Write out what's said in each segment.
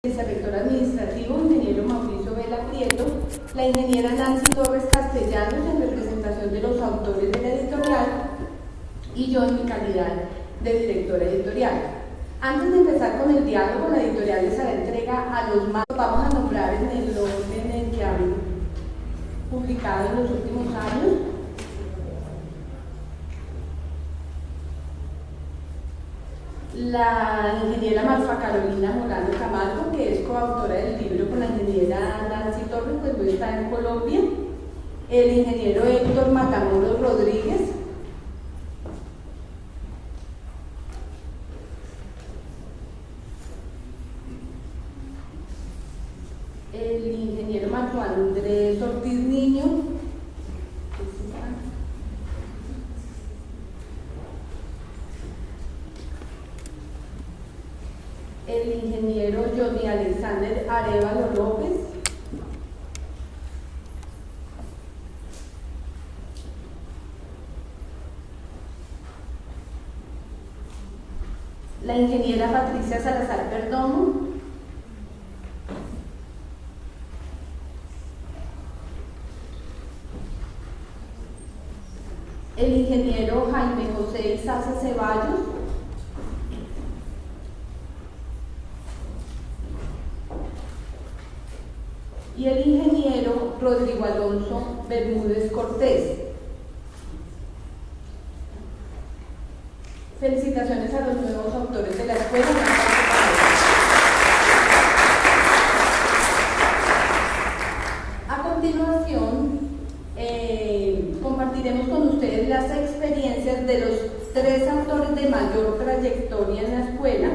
Vicerrector administrativo, ingeniero Mauricio Vela Prieto, la ingeniera Nancy Torres Castellanos en representación de los autores de la editorial y yo en mi calidad de directora editorial. Antes de empezar con el diálogo, la editorial les hará entrega a los más. Vamos a nombrar en el orden en que han publicado en los últimos años. La ingeniera Marfa Carolina Morano Camargo, que es coautora del libro con la ingeniera Nancy Torres, pues hoy está en Colombia. El ingeniero Héctor Matamoros Rodríguez. El ingeniero Marco Andrés Ortiz Niño. El ingeniero Johnny Alexander Arevalo López. La ingeniera Patricia Salazar Perdomo. El ingeniero Jaime José Izaza Ceballos. Y el ingeniero Rodrigo Alonso Bermúdez Cortés. Felicitaciones a los nuevos autores de la escuela. A continuación, compartiremos con ustedes las experiencias de los 3 autores de mayor trayectoria en la escuela,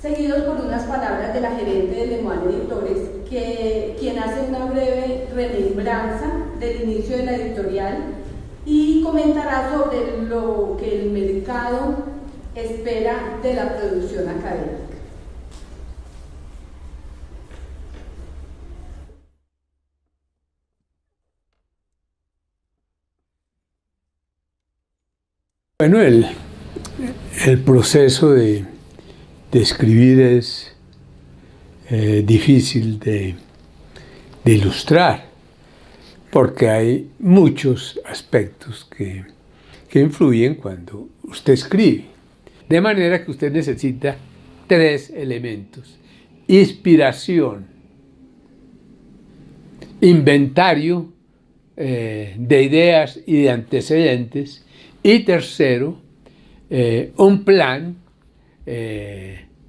seguidos por unas palabras de la gerente de Lemual Editores, quien hace una breve remembranza del inicio de la editorial y comentará sobre lo que el mercado espera de la producción académica. Bueno, el proceso de escribir es difícil de ilustrar, porque hay muchos aspectos que influyen cuando usted escribe. De manera que usted necesita 3 elementos: inspiración, inventario de ideas y de antecedentes, y tercero, un plan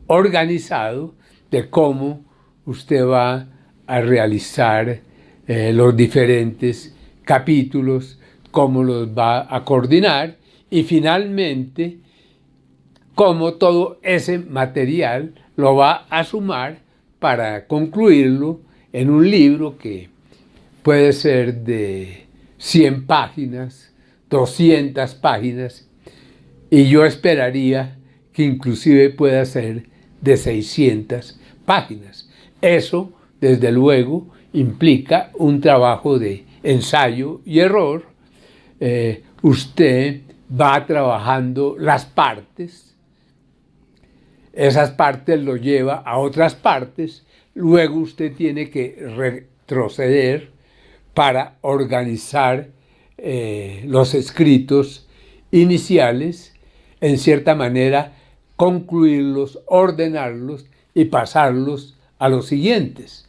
organizado de cómo usted va a realizar los diferentes capítulos, cómo los va a coordinar y finalmente cómo todo ese material lo va a sumar para concluirlo en un libro que puede ser de 100 páginas, 200 páginas, y yo esperaría que inclusive pueda ser de 600 páginas. Eso, desde luego, implica un trabajo de ensayo y error. Usted va trabajando las partes, esas partes lo lleva a otras partes, luego usted tiene que retroceder para organizar los escritos iniciales, en cierta manera concluirlos, ordenarlos y pasarlos a los siguientes.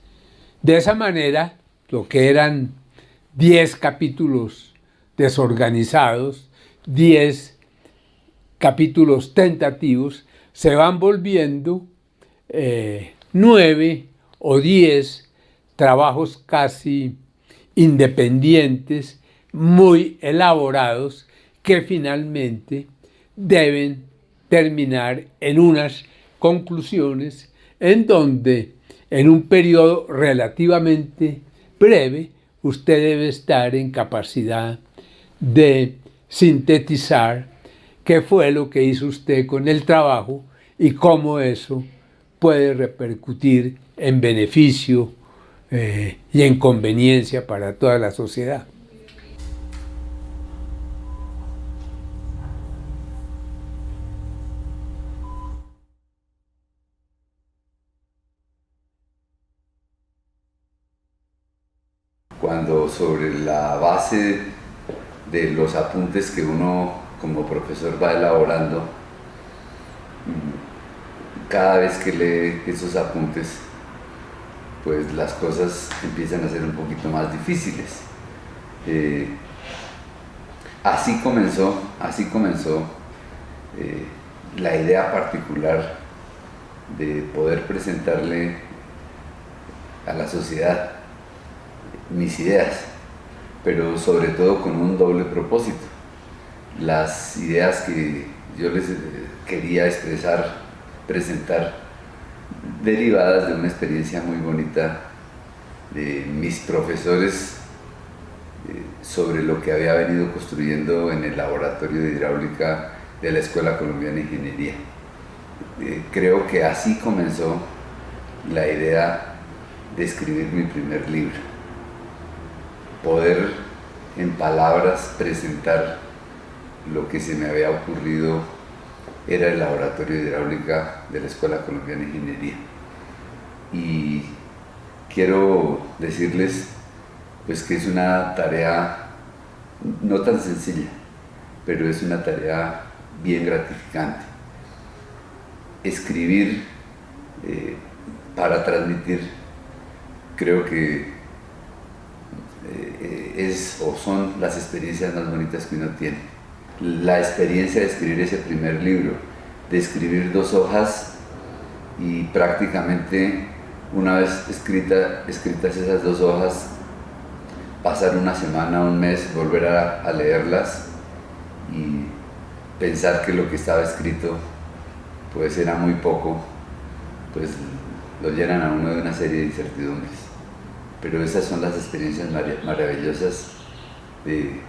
De esa manera, lo que eran 10 capítulos desorganizados, 10 capítulos tentativos, se van volviendo 9 o 10 trabajos casi independientes, muy elaborados, que finalmente deben terminar en unas conclusiones en donde en un periodo relativamente breve usted debe estar en capacidad de sintetizar qué fue lo que hizo usted con el trabajo y cómo eso puede repercutir en beneficio y en conveniencia para toda la sociedad. cuando sobre la base de los apuntes que uno como profesor va elaborando, cada vez que lee esos apuntes, pues las cosas empiezan a ser un poquito más difíciles. Así comenzó la idea particular de poder presentarle a la sociedad mis ideas, pero sobre todo con un doble propósito. Las ideas que yo les quería expresar, presentar, derivadas de una experiencia muy bonita de mis profesores sobre lo que había venido construyendo en el laboratorio de hidráulica de la Escuela Colombiana de Ingeniería. Creo que así comenzó la idea de escribir mi primer libro. Poder en palabras presentar lo que se me había ocurrido era el laboratorio de hidráulica de la Escuela Colombiana de Ingeniería. Y quiero decirles pues que es una tarea no tan sencilla, pero es una tarea bien gratificante. Escribir para transmitir, creo que es o son las experiencias más bonitas que uno tiene. La experiencia de escribir ese primer libro, de escribir 2 hojas y prácticamente una vez escritas esas 2 hojas, pasar una semana, un mes, volver a leerlas y pensar que lo que estaba escrito pues era muy poco, pues lo llenan a uno de una serie de incertidumbres. Pero esas son las experiencias maravillosas de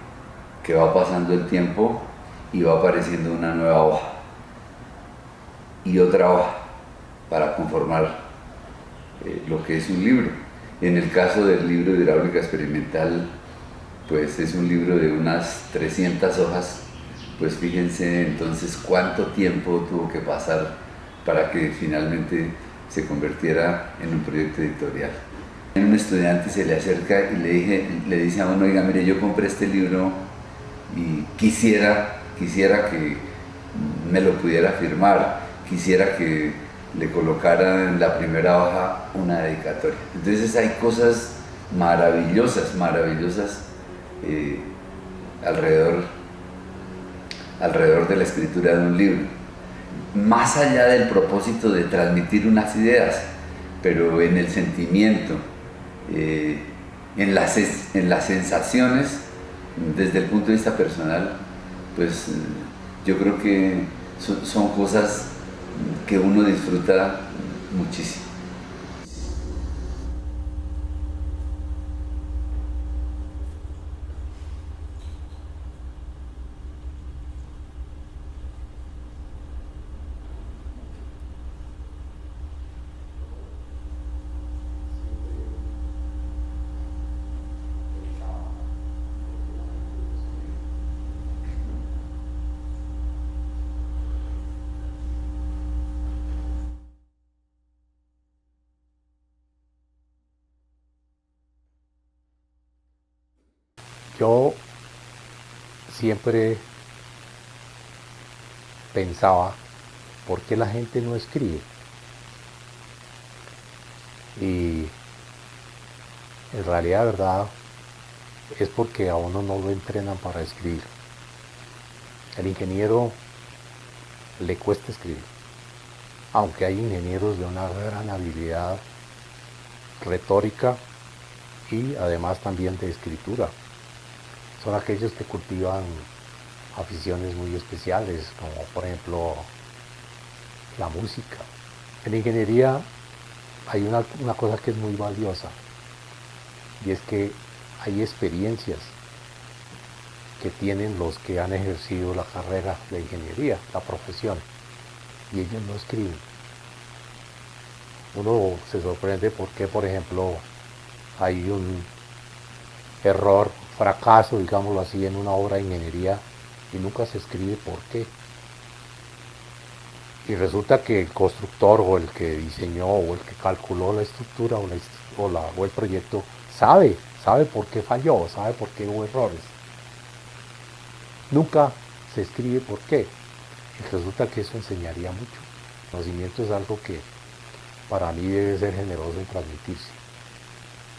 que va pasando el tiempo y va apareciendo una nueva hoja y otra hoja para conformar lo que es un libro. En el caso del libro de hidráulica experimental, pues es un libro de unas 300 hojas, pues fíjense entonces cuánto tiempo tuvo que pasar para que finalmente se convirtiera en un proyecto editorial. Un estudiante se le acerca y le dice a uno, oiga, mire, yo compré este libro y quisiera que me lo pudiera firmar, quisiera que le colocara en la primera hoja una dedicatoria. Entonces hay cosas maravillosas alrededor de la escritura de un libro, más allá del propósito de transmitir unas ideas, pero en el sentimiento, en las sensaciones, desde el punto de vista personal, pues yo creo que son cosas que uno disfruta muchísimo. Yo siempre pensaba, ¿por qué la gente no escribe? Y en realidad, verdad, es porque a uno no lo entrenan para escribir. El ingeniero le cuesta escribir, aunque hay ingenieros de una gran habilidad retórica y además también de escritura. Son aquellos que cultivan aficiones muy especiales, como por ejemplo la música. En la ingeniería hay una cosa que es muy valiosa, y es que hay experiencias que tienen los que han ejercido la carrera de ingeniería, la profesión, y ellos no escriben. Uno se sorprende porque, por ejemplo, hay un error, fracaso, digámoslo así, en una obra de ingeniería y nunca se escribe por qué. Y resulta que el constructor o el que diseñó o el que calculó la estructura o el proyecto sabe sabe por qué falló, sabe por qué hubo errores. Nunca se escribe por qué. Y resulta que eso enseñaría mucho. El conocimiento es algo que para mí debe ser generoso en transmitirse.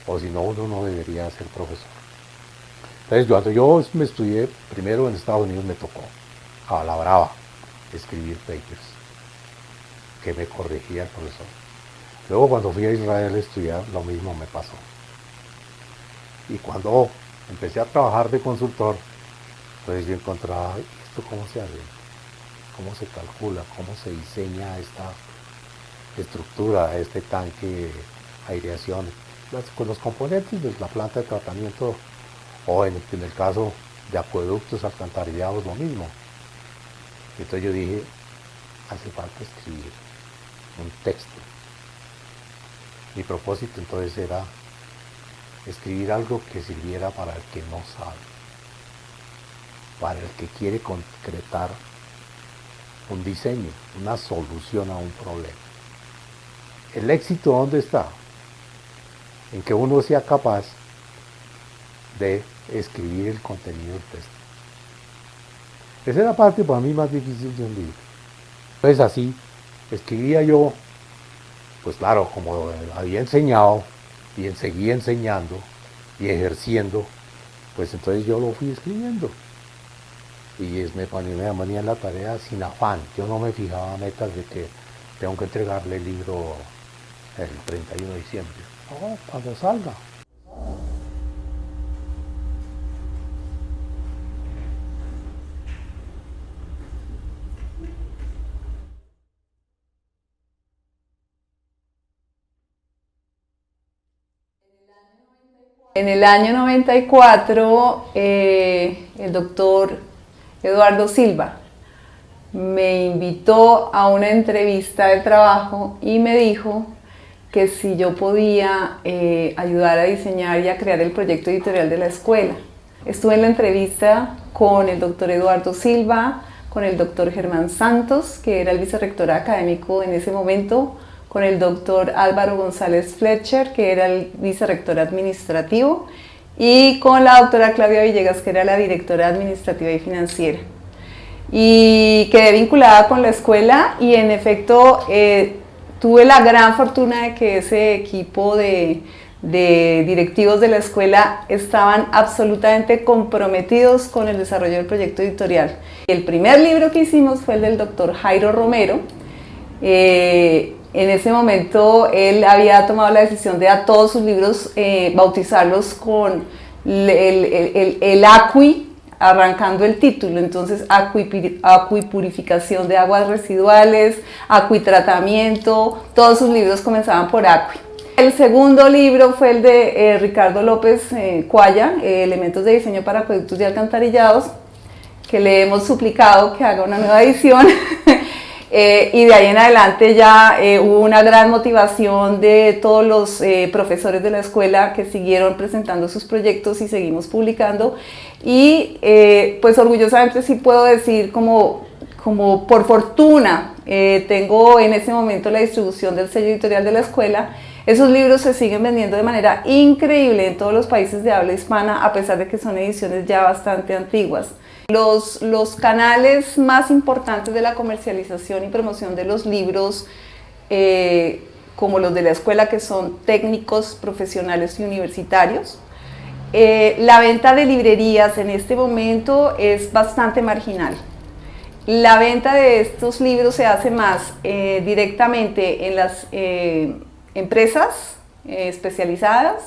O si no, uno no debería ser profesor. Entonces, cuando yo me estudié, primero en Estados Unidos me tocó, a la brava, escribir papers, que me corregía el profesor. Luego cuando fui a Israel a estudiar, lo mismo me pasó. Y cuando empecé a trabajar de consultor, pues yo encontraba, ¿esto cómo se hace? ¿Cómo se calcula? ¿Cómo se diseña esta estructura, este tanque, aireación? Con los componentes de la planta de tratamiento, o en el caso de acueductos, alcantarillados, lo mismo. Entonces yo dije, hace falta escribir un texto. Mi propósito entonces era escribir algo que sirviera para el que no sabe, para el que quiere concretar un diseño, una solución a un problema. ¿El éxito dónde está? En que uno sea capaz de escribir el contenido del texto. Esa es la parte para mí más difícil de un libro. Entonces así, escribía yo, pues claro, como había enseñado, y seguía enseñando, y ejerciendo, pues entonces yo lo fui escribiendo. Y me ponía en la tarea sin afán. Yo no me fijaba metas de que tengo que entregarle el libro el 31 de diciembre. No, cuando salga. En el año 94, el doctor Eduardo Silva me invitó a una entrevista de trabajo y me dijo que si yo podía ayudar a diseñar y a crear el proyecto editorial de la escuela. Estuve en la entrevista con el doctor Eduardo Silva, con el doctor Germán Santos, que era el vicerrector académico en ese momento, con el doctor Álvaro González Fletcher, que era el vicerrector administrativo, y con la doctora Claudia Villegas, que era la directora administrativa y financiera. Y quedé vinculada con la escuela y en efecto tuve la gran fortuna de que ese equipo de directivos de la escuela estaban absolutamente comprometidos con el desarrollo del proyecto editorial. El primer libro que hicimos fue el del doctor Jairo Romero. En ese momento él había tomado la decisión de a todos sus libros bautizarlos con el ACUI, arrancando el título. Entonces, acuipurificación de aguas residuales, acuitratamiento, todos sus libros comenzaban por ACUI. El segundo libro fue el de Ricardo López Cuaya, Elementos de diseño para acueductos y alcantarillados, que le hemos suplicado que haga una nueva edición. Y de ahí en adelante ya hubo una gran motivación de todos los profesores de la escuela que siguieron presentando sus proyectos y seguimos publicando. Y pues orgullosamente sí puedo decir como por fortuna tengo en ese momento la distribución del sello editorial de la escuela. Esos libros se siguen vendiendo de manera increíble en todos los países de habla hispana, a pesar de que son ediciones ya bastante antiguas. Los canales más importantes de la comercialización y promoción de los libros, como los de la escuela, que son técnicos, profesionales y universitarios. La venta de librerías en este momento es bastante marginal. La venta de estos libros se hace más directamente en las empresas especializadas,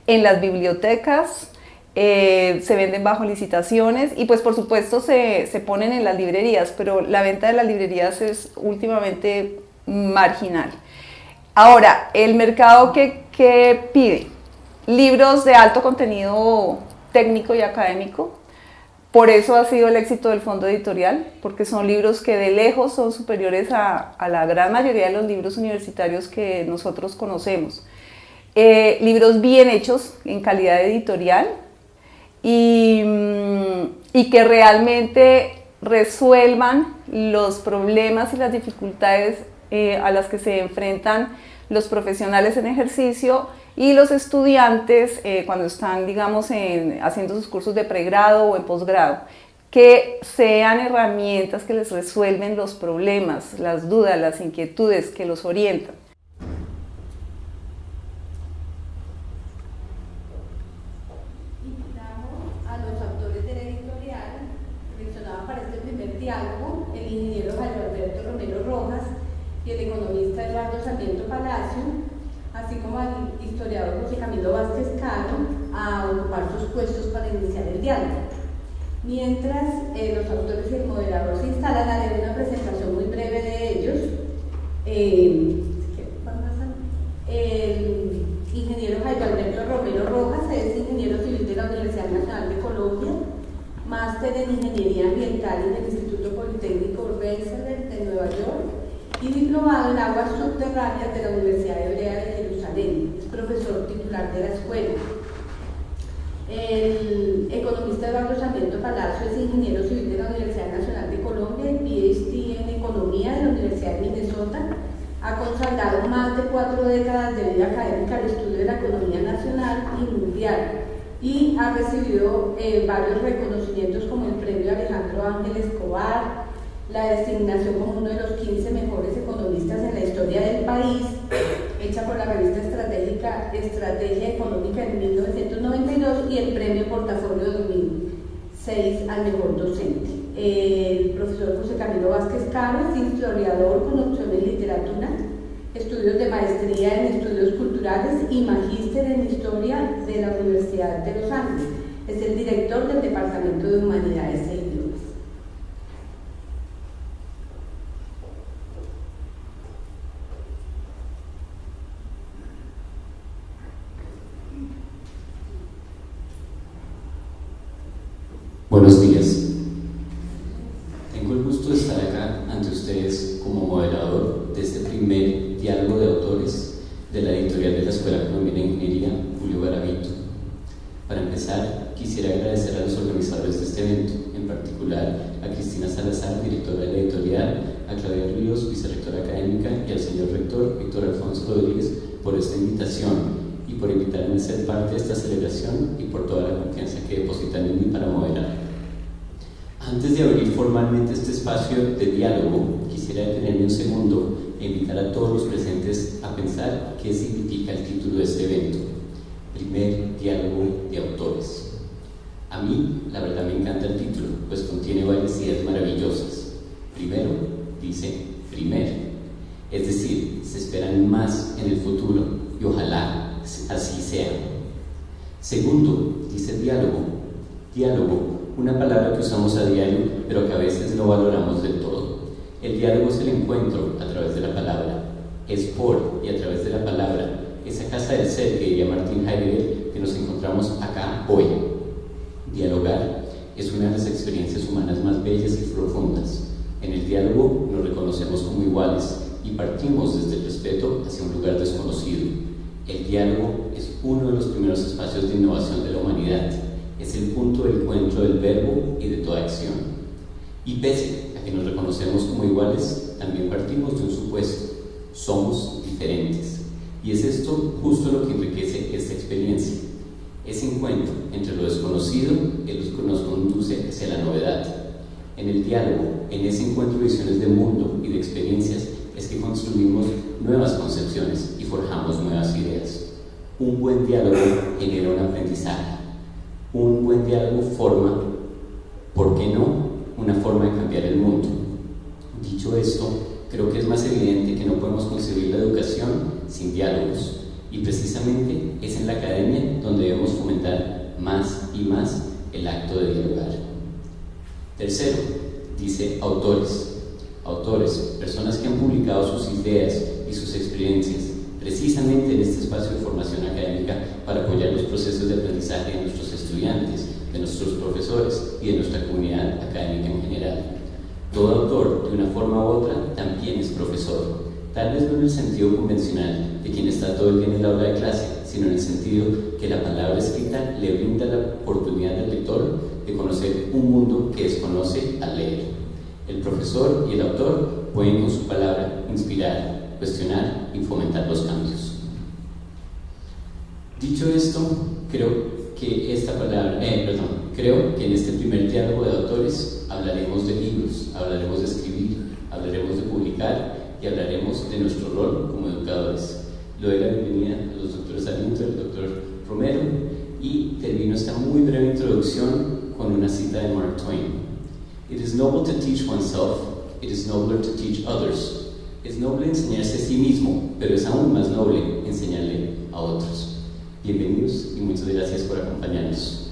en las bibliotecas, se venden bajo licitaciones y pues por supuesto se ponen en las librerías, pero la venta de las librerías es últimamente marginal. Ahora, el mercado que pide libros de alto contenido técnico y académico, por eso ha sido el éxito del fondo editorial, porque son libros que de lejos son superiores a la gran mayoría de los libros universitarios que nosotros conocemos. Libros bien hechos en calidad editorial, y que realmente resuelvan los problemas y las dificultades a las que se enfrentan los profesionales en ejercicio y los estudiantes cuando están, digamos, haciendo sus cursos de pregrado o en posgrado, que sean herramientas que les resuelven los problemas, las dudas, las inquietudes, que los orientan. Invitamos a los autores de la editorial, mencionaban para este primer diálogo, el ingeniero Jairo Alberto Romero Rojas y el economista Eduardo Sarmiento Palacio, así como al historiador José Camilo Vázquez Caro, a ocupar sus puestos para iniciar el diálogo. Mientras los autores y el moderador se instalan, haré una presentación muy breve de ellos. El ingeniero Jairo Alberto Romero Rojas es ingeniero civil de la Universidad Nacional de Colombia, máster en Ingeniería Ambiental en el Instituto Politécnico Rensselaer de Nueva York y diplomado en aguas subterráneas de la Universidad Hebrea de Jerusalén. Es profesor titular de la escuela. El economista Eduardo Sarmiento Palacio es ingeniero civil de la Universidad Nacional de Colombia y PhD en Economía de la Universidad de Minnesota. Ha consagrado más de 4 décadas de vida académica al estudio de la economía nacional y mundial y ha recibido varios reconocimientos como el premio Alejandro Ángel Escobar, la designación como uno de los 15 mejores economistas en la historia del país, hecha por la revista estratégica Estrategia Económica en 1992, y el premio Portafolio 2006 al mejor docente. El profesor José Camilo Vázquez Caro es historiador con opción en literatura, estudios de maestría en estudios culturales y magíster en historia de la Universidad de los Andes. Es el director del Departamento de Humanidades e Idiomas. Buenos días. Tengo el gusto de estar acá ante ustedes como moderador de este primer diálogo de autores de la editorial de la Escuela Colombiana de Ingeniería, Julio Garavito. Para empezar, quisiera agradecer a los organizadores de este evento, en particular a Cristina Salazar, directora de la editorial, a Claudia Ríos, vicerrectora académica, y al señor rector Víctor Alfonso Rodríguez por esta invitación y por invitarme a ser parte de esta celebración y por toda la confianza que depositan en mí para moderar. Antes de abrir formalmente este espacio de diálogo, quisiera detenerme un segundo e invitar a todos los presentes a pensar qué significa el título de este evento: Primer Diálogo de Autores. A mí, la verdad, me encanta el título, pues contiene varias ideas maravillosas. Primero, dice primer, es decir, se esperan más en el futuro y ojalá así sea. Segundo, dice diálogo. Diálogo, una palabra que usamos a diario, pero que a veces no valoramos del todo. El diálogo es el encuentro a través de la palabra, es por y a través de la palabra, esa casa del ser que diría Martin Heidegger, que nos encontramos acá hoy. Dialogar es una de las experiencias humanas más bellas y profundas. En el diálogo nos reconocemos como iguales y partimos desde el respeto hacia un lugar desconocido. El diálogo es uno de los primeros espacios de innovación de la humanidad. Es el punto de encuentro del verbo y de toda acción. Y pese a que nos reconocemos como iguales, también partimos de un supuesto: somos diferentes. Y es esto justo lo que enriquece esta experiencia. Ese encuentro entre lo desconocido y lo que nos conduce hacia la novedad. En el diálogo, en ese encuentro de visiones de mundo y de experiencias, es que construimos nuevas concepciones y forjamos nuevas ideas. Un buen diálogo genera un aprendizaje. Un buen diálogo forma, ¿por qué no?, una forma de cambiar el mundo. Dicho esto, creo que es más evidente que no podemos concebir la educación sin diálogos, y precisamente es en la academia donde debemos fomentar más y más el acto de dialogar. Tercero, dice autores. Autores, personas que han publicado sus ideas y sus experiencias precisamente en este espacio de formación académica para apoyar los procesos de aprendizaje de nuestros estudiantes, de nuestros profesores y de nuestra comunidad académica en general. Todo autor, de una forma u otra, también es profesor, tal vez no en el sentido convencional de quien está todo el día en el aula de clase, sino en el sentido que la palabra escrita le brinda la oportunidad al lector de conocer un mundo que desconoce al leer. El profesor y el autor pueden con su palabra inspirar, cuestionar mejorar y fomentar los cambios. Dicho esto, creo que en este primer diálogo de autores hablaremos de libros, hablaremos de escribir, hablaremos de publicar y hablaremos de nuestro rol como educadores. Le doy la bienvenida a los doctores Sarmiento y al doctor Romero y termino esta muy breve introducción con una cita de Mark Twain. It is noble to teach oneself, it is nobler to teach others. Es noble enseñarse a sí mismo, pero es aún más noble enseñarle a otros. Bienvenidos y muchas gracias por acompañarnos.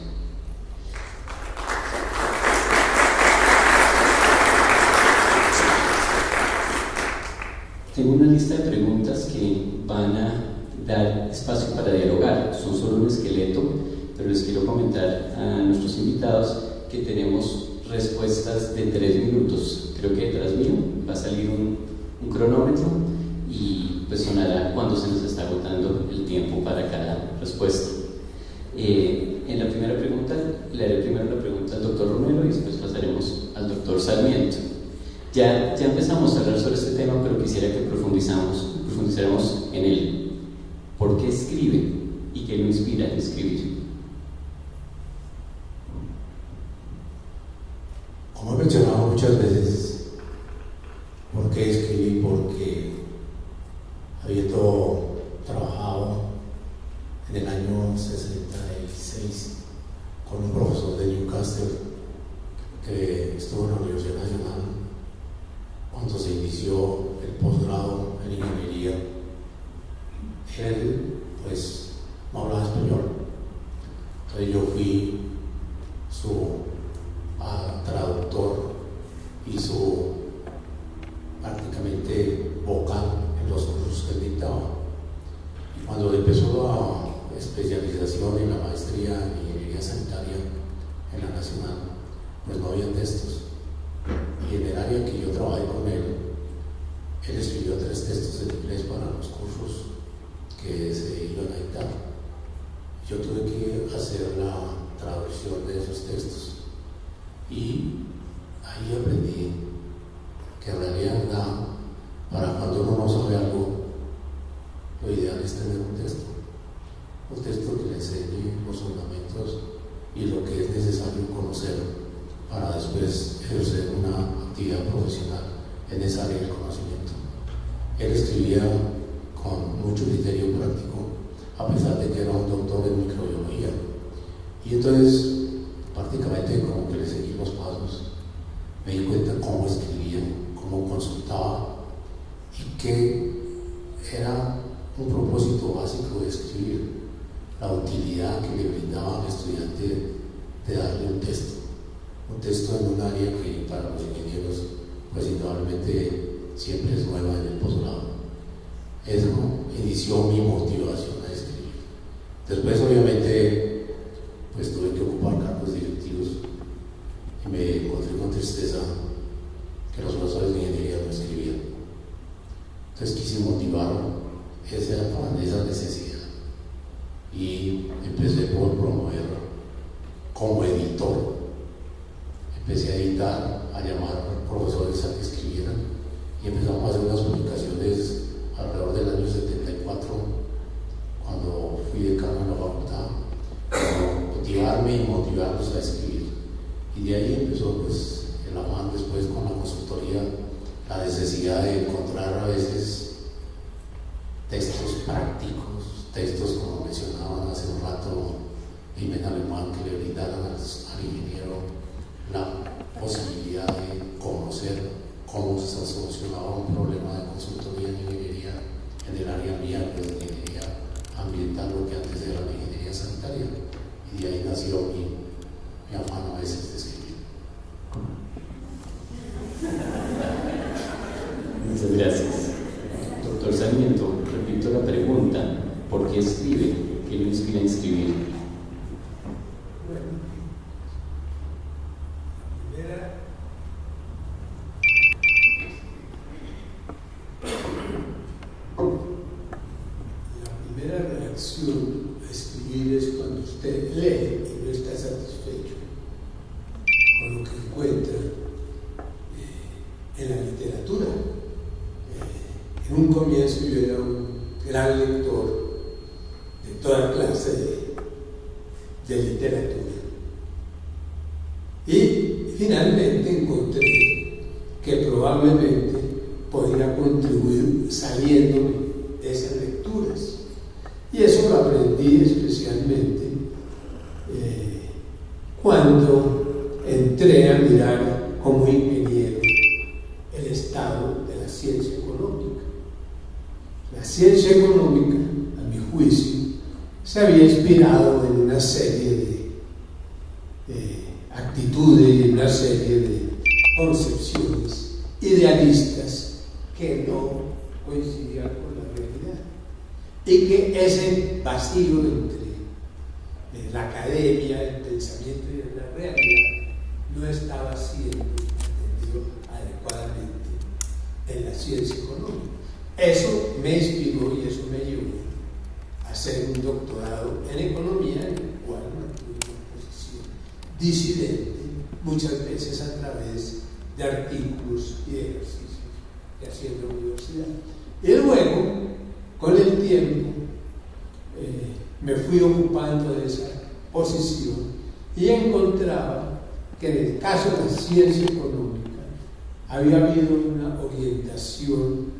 Tengo una lista de preguntas que van a dar espacio para dialogar. Son solo un esqueleto, pero les quiero comentar a nuestros invitados que tenemos respuestas de 3 minutos. Creo que detrás mío va a salir un cronómetro y pues sonará cuando se nos está agotando el tiempo para cada respuesta. En la primera pregunta, le haré primero la pregunta al doctor Romero y después pasaremos al doctor Sarmiento. Ya empezamos a hablar sobre este tema, pero quisiera que profundizáramos en él. ¿Por qué escribe y qué lo inspira a escribir? Como he mencionado muchas veces, ¿por qué escribí? Porque habiendo trabajado en el año 66 con un profesor de Newcastle que estuvo en la Universidad Nacional cuando se inició el posgrado en ingeniería, él pues no hablaba español, entonces yo fui su traductor y su prácticamente vocal en los cursos que él dictaba. Y cuando empezó la especialización en la maestría en ingeniería sanitaria en la Nacional, pues no había textos. Y en el área que yo trabajé con él escribió 3 textos en inglés para los cursos que se iban a dictar. Yo tuve que hacer la traducción de esos textos. Y ahí aprendí que en realidad para cuando uno no sabe algo, lo ideal es tener un texto que le enseñe los fundamentos y lo que es necesario conocer para después ejercer una actividad profesional en esa área del conocimiento. Él escribía con mucho criterio práctico, a pesar de que era un doctor en microbiología. Y entonces prácticamente como que le seguí los pasos, me di cuenta cómo escribía, cómo consultaba y que era un propósito básico de escribir, la utilidad que le brindaba al estudiante de darle un texto en un área que para los ingenieros pues indudablemente siempre es nueva en el posgrado. Eso inició mi motivación a escribir. Después obviamente pues tuve que ocupar cargos directivos y me encontré con tristeza que los profesores de ingeniería no escribían. Entonces quise motivar esa necesidad y empecé por promover como editor. Empecé a editar, a llamar profesores a que escribieran y empezamos a hacer unas publicaciones alrededor del año 74 cuando fui decano en la facultad. Motivarme y motivarlos a escribir. Y de ahí empezó pues el afán después con la consultoría, la necesidad de encontrar a veces textos prácticos, textos como mencionaban hace un rato Jimena Alemán, que le brindaran al ingeniero la posibilidad de conocer cómo se solucionaba un problema de consultoría en ingeniería en el área mía, pues de ingeniería ambiental, lo que antes era la ingeniería sanitaria. Y de ahí nació mi afán a veces de escribir. Muchas gracias. Doctor Sarmiento, repito la pregunta, ¿por qué escribe? ¿Qué lo inspira a escribir? La primera reacción a escribir es cuando usted lee y no está satisfecho con lo que encuentra en la literatura, en un un comienzo yo era un gran lector de toda clase de literatura. Y finalmente encontré que probablemente podría contribuir saliéndome de esas lecturas. Y eso lo aprendí especialmente cuando entré a mirar como ingeniero el estado de la ciencia económica. La ciencia económica, a mi juicio, se había inspirado en una serie de actitudes y en una serie de concepciones idealistas que no coincidían con la realidad, y que ese vacío entre la academia, el pensamiento y la realidad no estaba siendo atendido adecuadamente en la ciencia económica. Eso me inspiró y eso me llevó a hacer un doctorado en economía, en el cual mantuve una posición disidente, muchas veces a través de artículos y de ejercicios que hacía en la universidad. Y luego, con el tiempo, me fui ocupando de esa posición y encontraba que en el caso de la ciencia económica había habido una orientación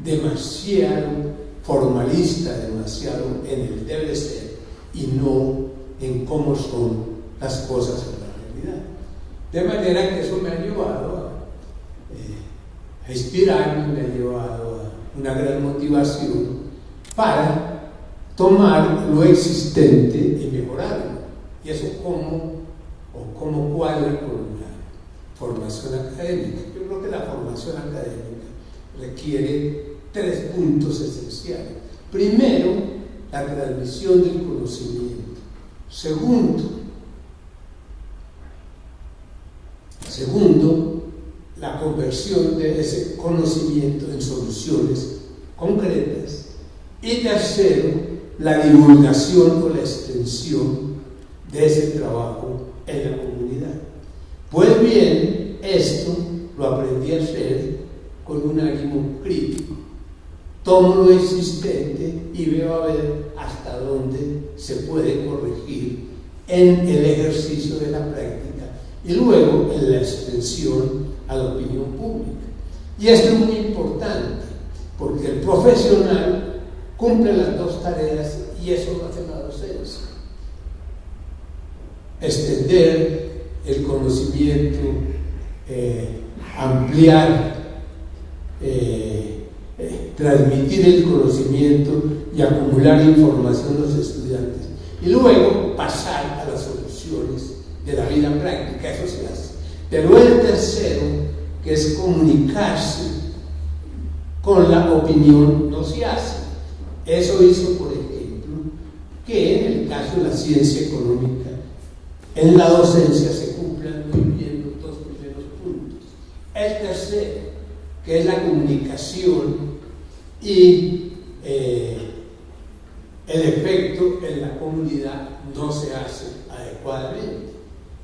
demasiado formalista, demasiado en el debe ser y no en cómo son las cosas en la realidad. De manera que eso me ha llevado a inspirarme, me ha llevado a una gran motivación para tomar lo existente y mejorarlo. Y eso cómo cuadra con la formación académica. Yo creo que la formación académica requiere 3 puntos esenciales. Primero, la transmisión del conocimiento. Segundo, la conversión de ese conocimiento en soluciones concretas. Y tercero, la divulgación o la extensión de ese trabajo en la comunidad. Pues bien, esto lo aprendí a hacer con un ánimo crítico. Tomo lo existente y veo a ver hasta dónde se puede corregir en el ejercicio de la práctica y luego en la extensión a la opinión pública. Y esto es muy importante porque el profesional cumple las 2 tareas y eso lo hace la docencia. Extender el conocimiento, ampliar, transmitir el conocimiento y acumular información a los estudiantes. Y luego pasar a las soluciones de la vida práctica, eso se hace. Pero el tercero, que es comunicarse con la opinión, no se hace. Eso hizo, por ejemplo, que en el caso de la ciencia económica, en la docencia se cumplan muy bien los 2 primeros puntos. El tercero, que es la comunicación y el efecto en la comunidad, no se hace adecuadamente.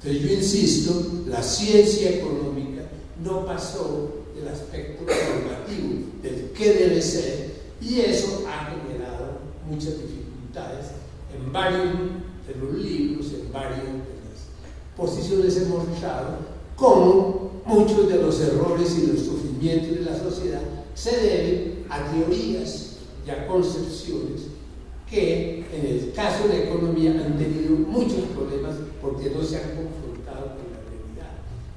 Entonces yo insisto, la ciencia económica no pasó del aspecto normativo, del qué debe ser, y eso ha generado muchas dificultades en varios de los libros, en varias de las posiciones hemos mostrado cómo muchos de los errores y los sufrimientos de la sociedad se deben a teorías y a concepciones que en el caso de la economía han tenido muchos problemas porque no se han confrontado con la realidad.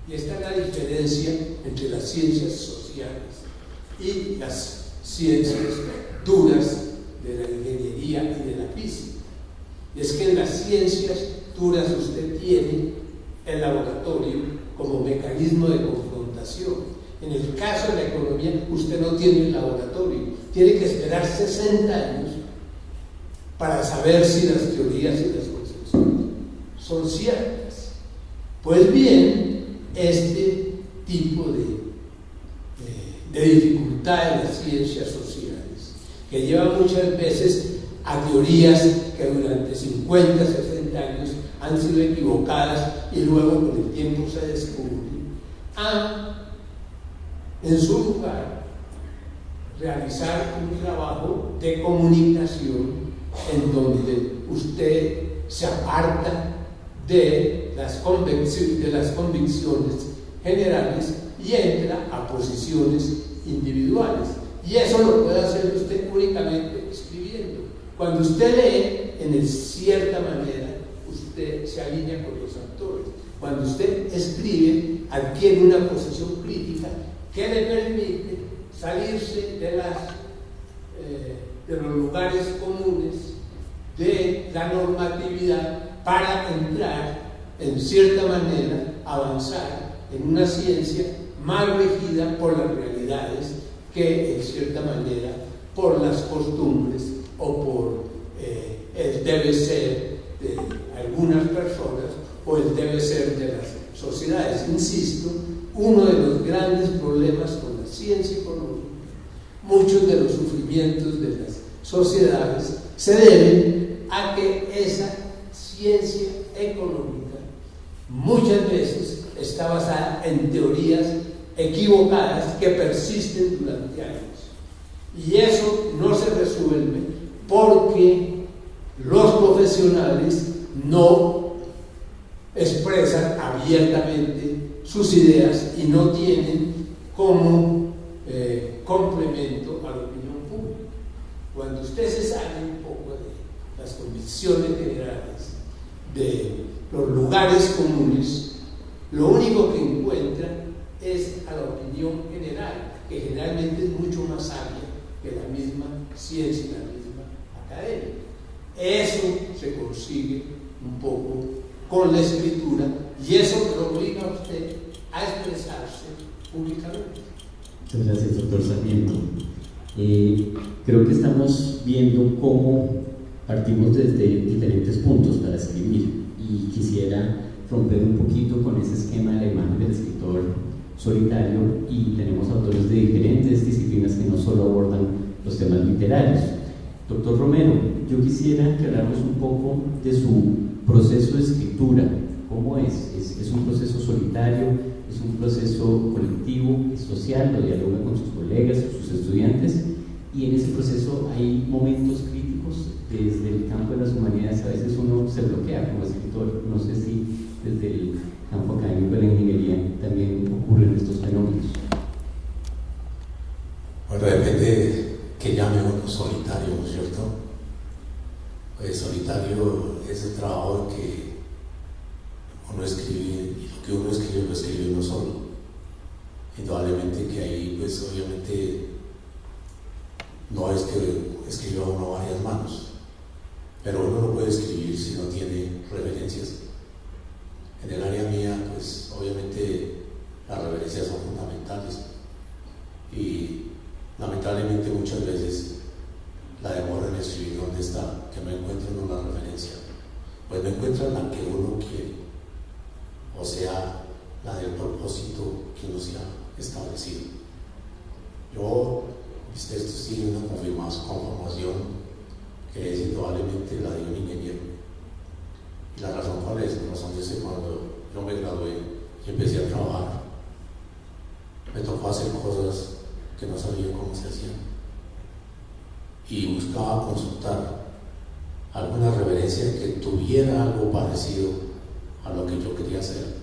Y esta es la diferencia entre las ciencias sociales y las ciencias duras de la ingeniería y de la física. Y es que en las ciencias duras usted tiene el laboratorio como mecanismo de confrontación. En el caso de la economía, usted no tiene el laboratorio, tiene que esperar 60 años para saber si las teorías y las concepciones son ciertas. Pues bien, este tipo de dificultad en las ciencias sociales, que lleva muchas veces a teorías que durante 50, 60 años han sido equivocadas y luego con el tiempo se descubren, han en su lugar realizar un trabajo de comunicación en donde usted se aparta de las convicciones generales y entra a posiciones individuales. Y eso lo puede hacer usted únicamente escribiendo. Cuando usted lee, en cierta manera, usted se alinea con los autores. Cuando usted escribe, adquiere una posición crítica que le permite salirse de los lugares comunes, de la normatividad, para entrar, en cierta manera, avanzar en una ciencia más regida por las realidades que, en cierta manera, por las costumbres o por el debe ser de algunas personas o el debe ser de las sociedades. Insisto, uno de los grandes problemas con la ciencia económica, muchos de los sufrimientos de las sociedades se deben a que esa ciencia económica muchas veces está basada en teorías equivocadas que persisten durante años. Y eso no se resuelve porque los profesionales no expresan abiertamente sus ideas y no tienen como complemento a la opinión pública. Cuando usted se sale un poco de las convicciones generales, de los lugares comunes, lo único que encuentra es a la opinión general, que generalmente es mucho más sabia que la misma ciencia y la misma academia. Eso se consigue un poco con la escritura y eso lo obliga a usted a expresarse públicamente. Muchas gracias, doctor Sarmiento. Creo que estamos viendo cómo partimos desde diferentes puntos para escribir y quisiera romper un poquito con ese esquema alemán del escritor solitario, y tenemos autores de diferentes disciplinas que no solo abordan los temas literarios. Doctor Romero, yo quisiera que habláramos un poco de su proceso de escritura. ¿Cómo es? ¿Es un proceso solitario? ¿Es un proceso colectivo? ¿Es social? ¿Lo dialoga con sus colegas, sus estudiantes? Y en ese proceso hay momentos críticos. Desde el campo de las humanidades a veces uno se bloquea como escritor. No sé si desde el campo académico de la ingeniería también ocurren estos fenómenos. Bueno, depende que llame uno solitario, ¿no es cierto? Pues solitario es el trabajo que uno escribe, y lo que uno escribe lo escribe uno solo. Indudablemente que ahí, pues obviamente, no es que escriba uno varias manos, pero uno no puede escribir si no tiene referencias. En el área mía, pues obviamente las referencias son fundamentales y lamentablemente muchas veces la demora en escribir dónde está, que no encuentro en una referencia, pues no encuentran la que uno quiere, o sea, la del propósito que uno se ha establecido. Yo, mis textos tienen una conformación que es indudablemente la de un ingeniero. Y la razón cuál es, la razón es que cuando yo me gradué y empecé a trabajar, me tocó hacer cosas que no sabía cómo se hacían. Y buscaba consultar alguna referencia que tuviera algo parecido a lo que yo quería hacer.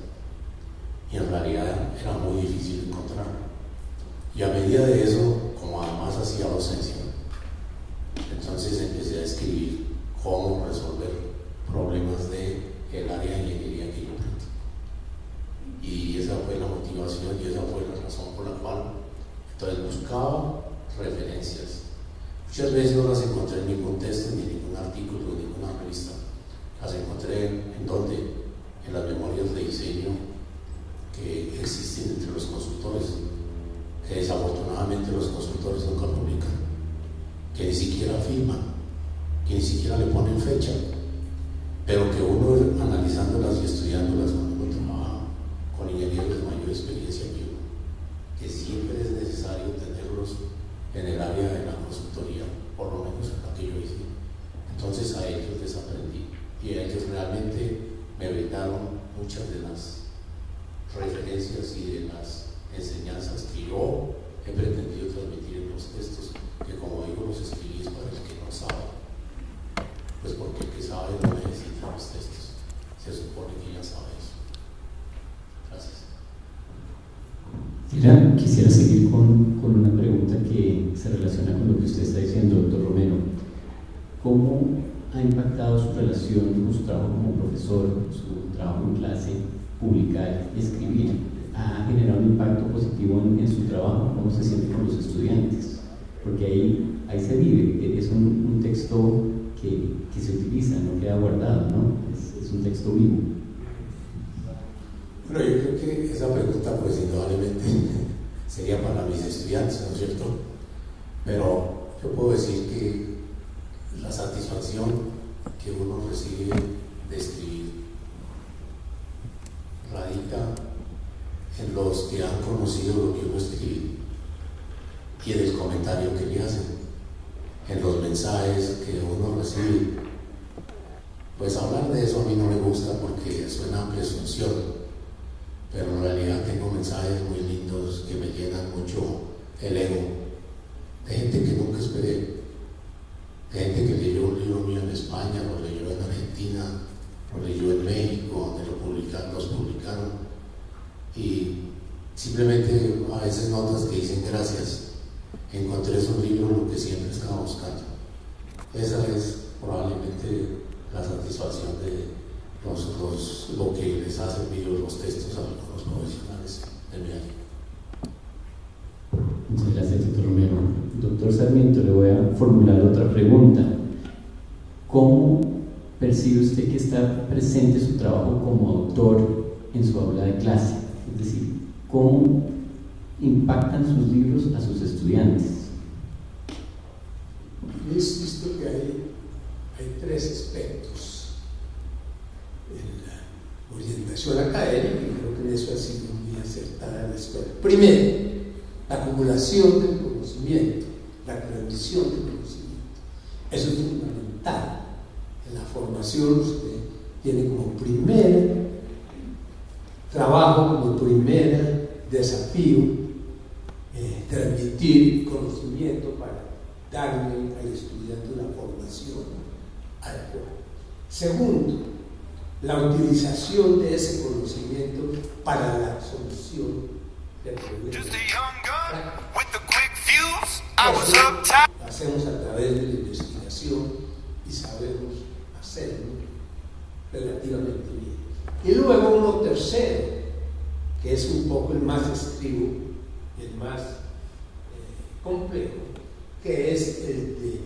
Y en realidad era muy difícil encontrar. Y a medida de eso, como además hacía docencia, entonces empecé a escribir cómo resolver problemas del área de ingeniería que yo practico. Y esa fue la motivación y esa fue la razón por la cual entonces buscaba referencias. Muchas veces no las encontré en ningún texto, ni en ningún artículo, ni en ninguna revista. Las encontré en donde, en las memorias de diseño que existen entre los consultores, que desafortunadamente los consultores nunca publican, que ni siquiera firman, que ni siquiera le ponen fecha, pero que uno, analizándolas y estudiándolas cuando uno trabaja con ingenieros de mayor experiencia que uno, que siempre es necesario tenerlos en el área de la consultoría, por lo menos en la que yo hice. Entonces a ellos les aprendí y a ellos realmente me brindaron muchas de las referencias y de las enseñanzas que yo he pretendido transmitir en los textos ¿cómo ha impactado su relación, su trabajo como profesor, su trabajo en clase, publicar y escribir? ¿Ha generado un impacto positivo en su trabajo? ¿Cómo se siente con los estudiantes? Porque ahí se vive, es un texto que se utiliza, no queda guardado, ¿no? Es un texto vivo. Bueno, yo creo que esa pregunta, pues indudablemente sería para mis estudiantes, ¿no es cierto? Pero yo puedo decir que la satisfacción que uno recibe de escribir radica en los que han conocido lo que uno escribe y en el comentario que le hacen, en los mensajes que uno recibe. Pues hablar de eso a mí no me gusta porque suena a presunción, pero en realidad tengo mensajes muy lindos que me llenan mucho el ego, de gente que nunca esperé, de gente que leyó un libro mío en España, lo leyó en Argentina, lo leyó en México, donde los publicaron, y simplemente a veces notas que dicen gracias, encontré esos libros, lo que siempre estaba buscando. Esa es probablemente la satisfacción de lo que les ha servido los textos a los profesionales de mi área. Muchas gracias, doctor Romero. Doctor Sarmiento, le voy a formular otra pregunta. ¿Cómo percibe usted que está presente su trabajo como autor en su aula de clase? Es decir, ¿cómo impactan sus libros a sus estudiantes? He visto que hay tres aspectos en la orientación académica, y creo que en eso ha sido muy acertada en la escuela. Primero, la acumulación del conocimiento, la transmisión del conocimiento. Eso es fundamental. En la formación usted tiene como primer trabajo, como primer desafío, transmitir conocimiento para darle al estudiante una formación adecuada. Segundo, la utilización de ese conocimiento para la solución del problema. Lo hacemos a través de la investigación y sabemos hacerlo relativamente bien. Y luego uno tercero, que es un poco el más estribo, el más complejo, que es el de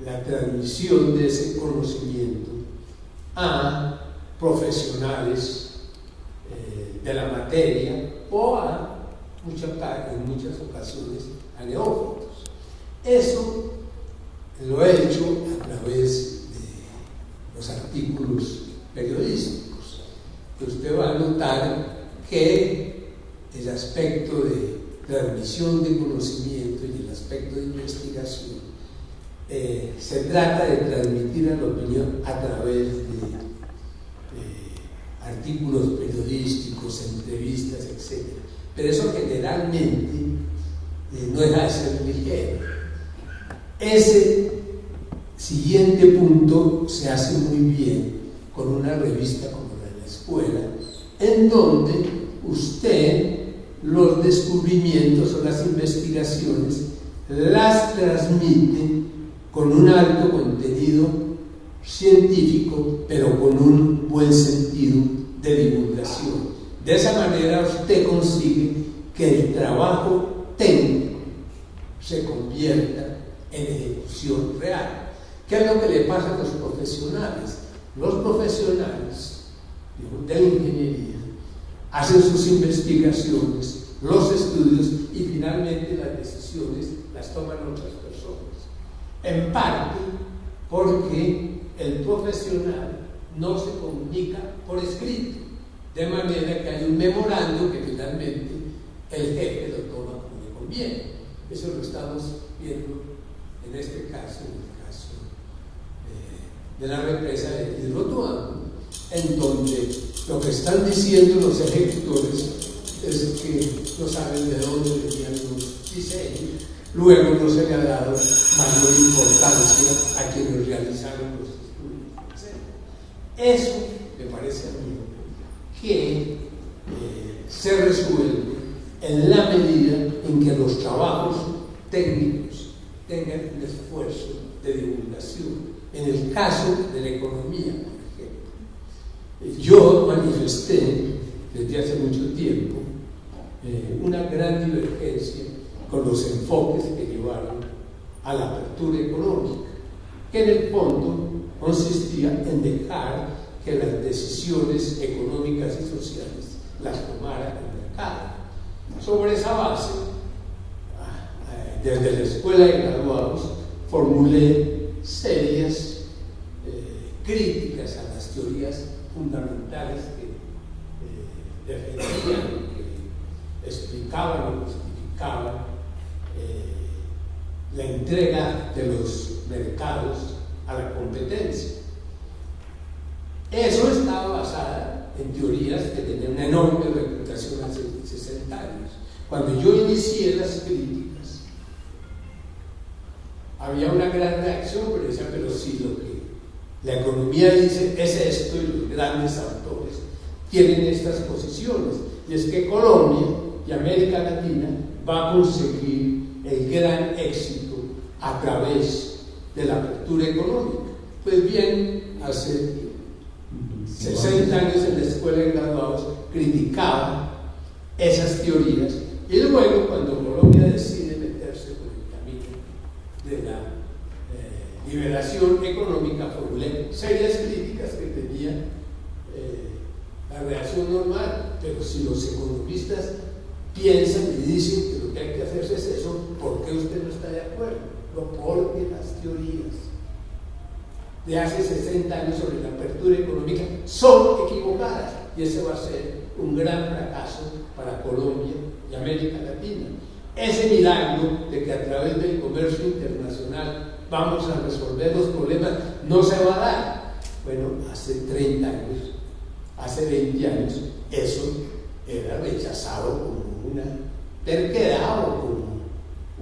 la transmisión de ese conocimiento a profesionales de la materia o en muchas ocasiones a neófitos. Eso lo he hecho a través de los artículos periodísticos, que usted va a notar que el aspecto de transmisión de conocimiento y el aspecto de investigación se trata de transmitir a la opinión a través de artículos periodísticos, entrevistas, etc. Pero eso generalmente no deja de ser ligero. Ese siguiente punto se hace muy bien con una revista como la de la escuela, en donde usted los descubrimientos o las investigaciones las transmite con un alto contenido científico, pero con un buen sentido de divulgación. De esa manera usted consigue que el trabajo técnico se convierta en ejecución real. ¿Qué es lo que le pasa a los profesionales? Los profesionales de la ingeniería hacen sus investigaciones, los estudios y finalmente las decisiones las toman otras personas. En parte porque el profesional no se comunica por escrito, de manera que hay un memorando que finalmente el jefe lo toma como le conviene. Eso lo estamos viendo en este caso, en el caso de la represa de Hidroituango, en donde lo que están diciendo los ejecutores es que no saben de dónde venían los diseños. Luego no se le ha dado mayor importancia a quienes realizaron los estudios. Eso me parece a mí que se resuelve en la medida en que los trabajos técnicos tengan un esfuerzo de divulgación. En el caso de la economía, por ejemplo, yo manifesté desde hace mucho tiempo una gran divergencia con los enfoques que llevaron a la apertura económica, que en el fondo consistía en dejar que las decisiones económicas y sociales las tomara el mercado. Sobre esa base, desde la escuela de graduados, formulé serias críticas a las teorías fundamentales que defendían, que explicaban y justificaban la entrega de los mercados a la competencia. Eso estaba basada en teorías que tenían una enorme reputación hace 60 años. Cuando yo inicié las críticas, había una gran reacción, pero decía, pero sí, lo que la economía dice es esto, y los grandes autores tienen estas posiciones, y es que Colombia y América Latina va a conseguir el gran éxito a través de la apertura económica. Pues bien, hace 60 años en la escuela de graduados criticaba esas teorías, y luego cuando Colombia decide meterse por el camino de la liberación económica, formulé serias críticas que tenía la reacción normal. Pero si los economistas piensan y dicen que lo que hay que hacerse es eso, ¿por qué usted no está de acuerdo? No, porque las teorías de hace 60 años sobre la apertura económica son equivocadas, y ese va a ser un gran fracaso para Colombia y América Latina. Ese milagro de que a través del comercio internacional vamos a resolver los problemas no se va a dar. Bueno, hace 30 años, hace 20 años, eso era rechazado como una terquedad o como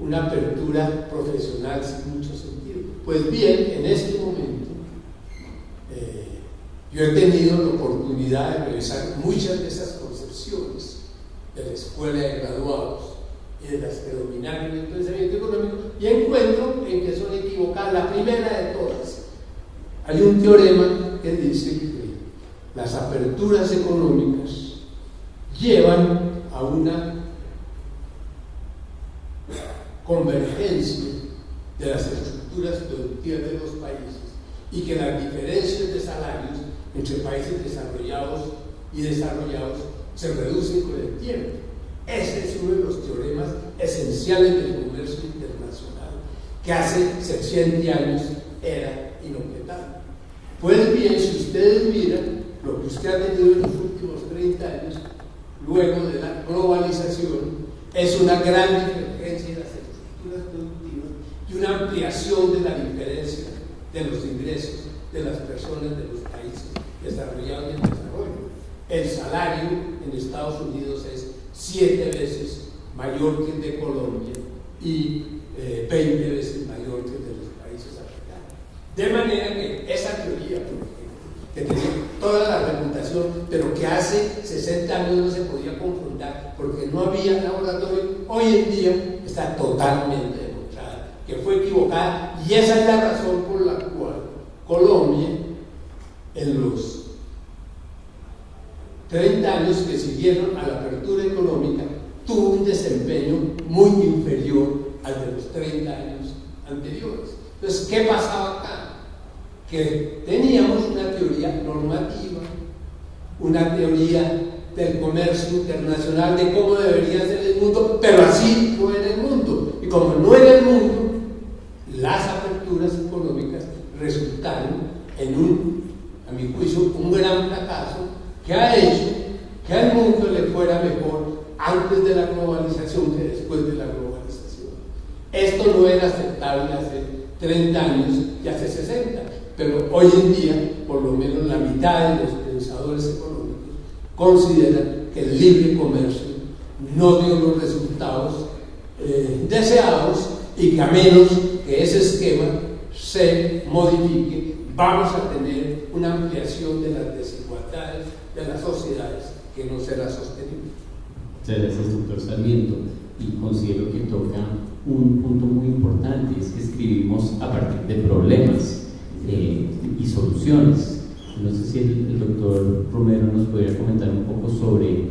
una apertura profesional sin mucho sentido. Pues bien, en este momento yo he tenido la oportunidad de revisar muchas de esas concepciones de la escuela de graduados y de las que dominaron el pensamiento económico, y encuentro en que son equivocadas. La primera de todas, hay un teorema que dice que las aperturas económicas llevan a una convergencia de las estructuras productivas de los países, y que las diferencias de salarios entre países desarrollados y desarrollados se reducen con el tiempo. Ese es uno de los teoremas esenciales del comercio internacional, que hace 60 años era inobjetable. Pues bien, si ustedes miran lo que usted ha tenido en los últimos 30 años, luego de la globalización, es una gran divergencia de las estructuras productivas y una ampliación de la diferencia de los ingresos de las personas de los países desarrollados y en desarrollo. El salario en Estados Unidos es 7 veces mayor que el de Colombia y 20 veces mayor que el de los países africanos. De manera que esa teoría, por ejemplo, que tenía toda la reputación, pero que hace 60 años no se podía confrontar porque no había laboratorio, hoy en día está totalmente demostrada que fue equivocada, y esa es la razón por la cual Colombia, en los 30 años que siguieron a la apertura económica, tuvo un desempeño muy inferior al de los 30 años anteriores. Entonces, ¿qué pasaba acá? Que teníamos una teoría normativa, una teoría del comercio internacional, de cómo debería ser el mundo, pero así no era el mundo. Y como no era el mundo, las aperturas económicas resultaron en a mi juicio, un gran fracaso que ha hecho que al mundo le fuera mejor antes de la globalización que después de la globalización. Esto no era aceptable hace 30 años y hace 60, pero hoy en día, por lo menos la mitad de los pensadores económicos consideran que el libre comercio no dio los resultados deseados, y que a menos que ese esquema se modifique, vamos a tener una ampliación de las desigualdades de las sociedades que no será sostenible. Muchas gracias, doctor Sarmiento. Y considero que toca un punto muy importante, es que escribimos a partir de problemas y soluciones. No sé si el doctor Romero nos podría comentar un poco sobre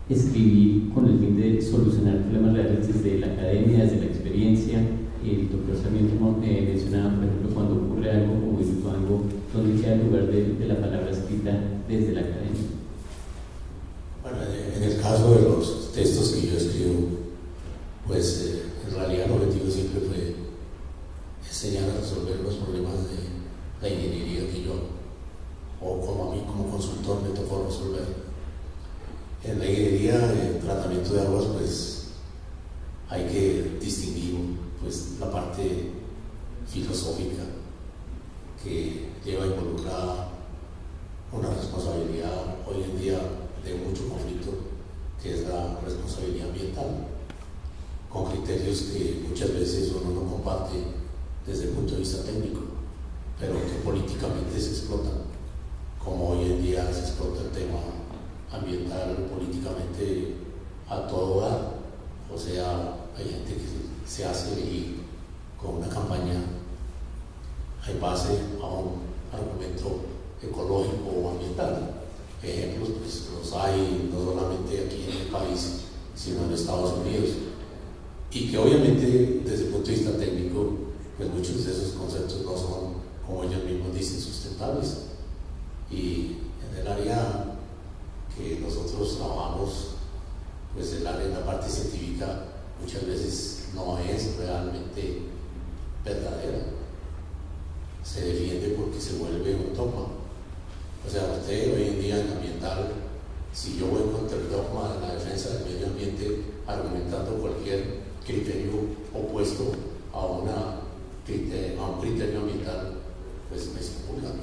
escribir con el fin de solucionar problemas reales desde la academia, desde la experiencia. El doctor Sarmiento mencionaba, por ejemplo, cuando ocurre algo como algo donde queda el lugar de la palabra escrita desde la academia. Bueno, en el caso de los textos que yo escribo, pues en realidad el objetivo siempre fue enseñar a resolver los problemas de la ingeniería que yo, o como a mí como consultor, me tocó resolver. En la ingeniería, el tratamiento de aguas, pues hay que distinguir pues la parte filosófica que lleva involucrada una responsabilidad hoy en día de mucho conflicto, que es la responsabilidad ambiental, con criterios que muchas veces uno no comparte desde el punto de vista técnico, pero que políticamente se explotan, como hoy en día se explota el tema ambiental políticamente a todo dar. O sea, hay gente que se hace elegir con una campaña en base a un argumento ecológico o ambiental. Ejemplos, pues los hay no solamente aquí en el país, sino en Estados Unidos, y que obviamente desde el punto de vista técnico, pues muchos de esos conceptos no son, como ellos mismos dicen, sustentables. Y en el área que nosotros trabajamos, pues el área de la parte científica muchas veces no es realmente verdadera. Se defiende porque se vuelve un dogma. O sea, usted hoy en día en ambiental, si yo voy contra el dogma de la defensa del medio ambiente argumentando cualquier criterio opuesto a un criterio ambiental, pues me expulgan.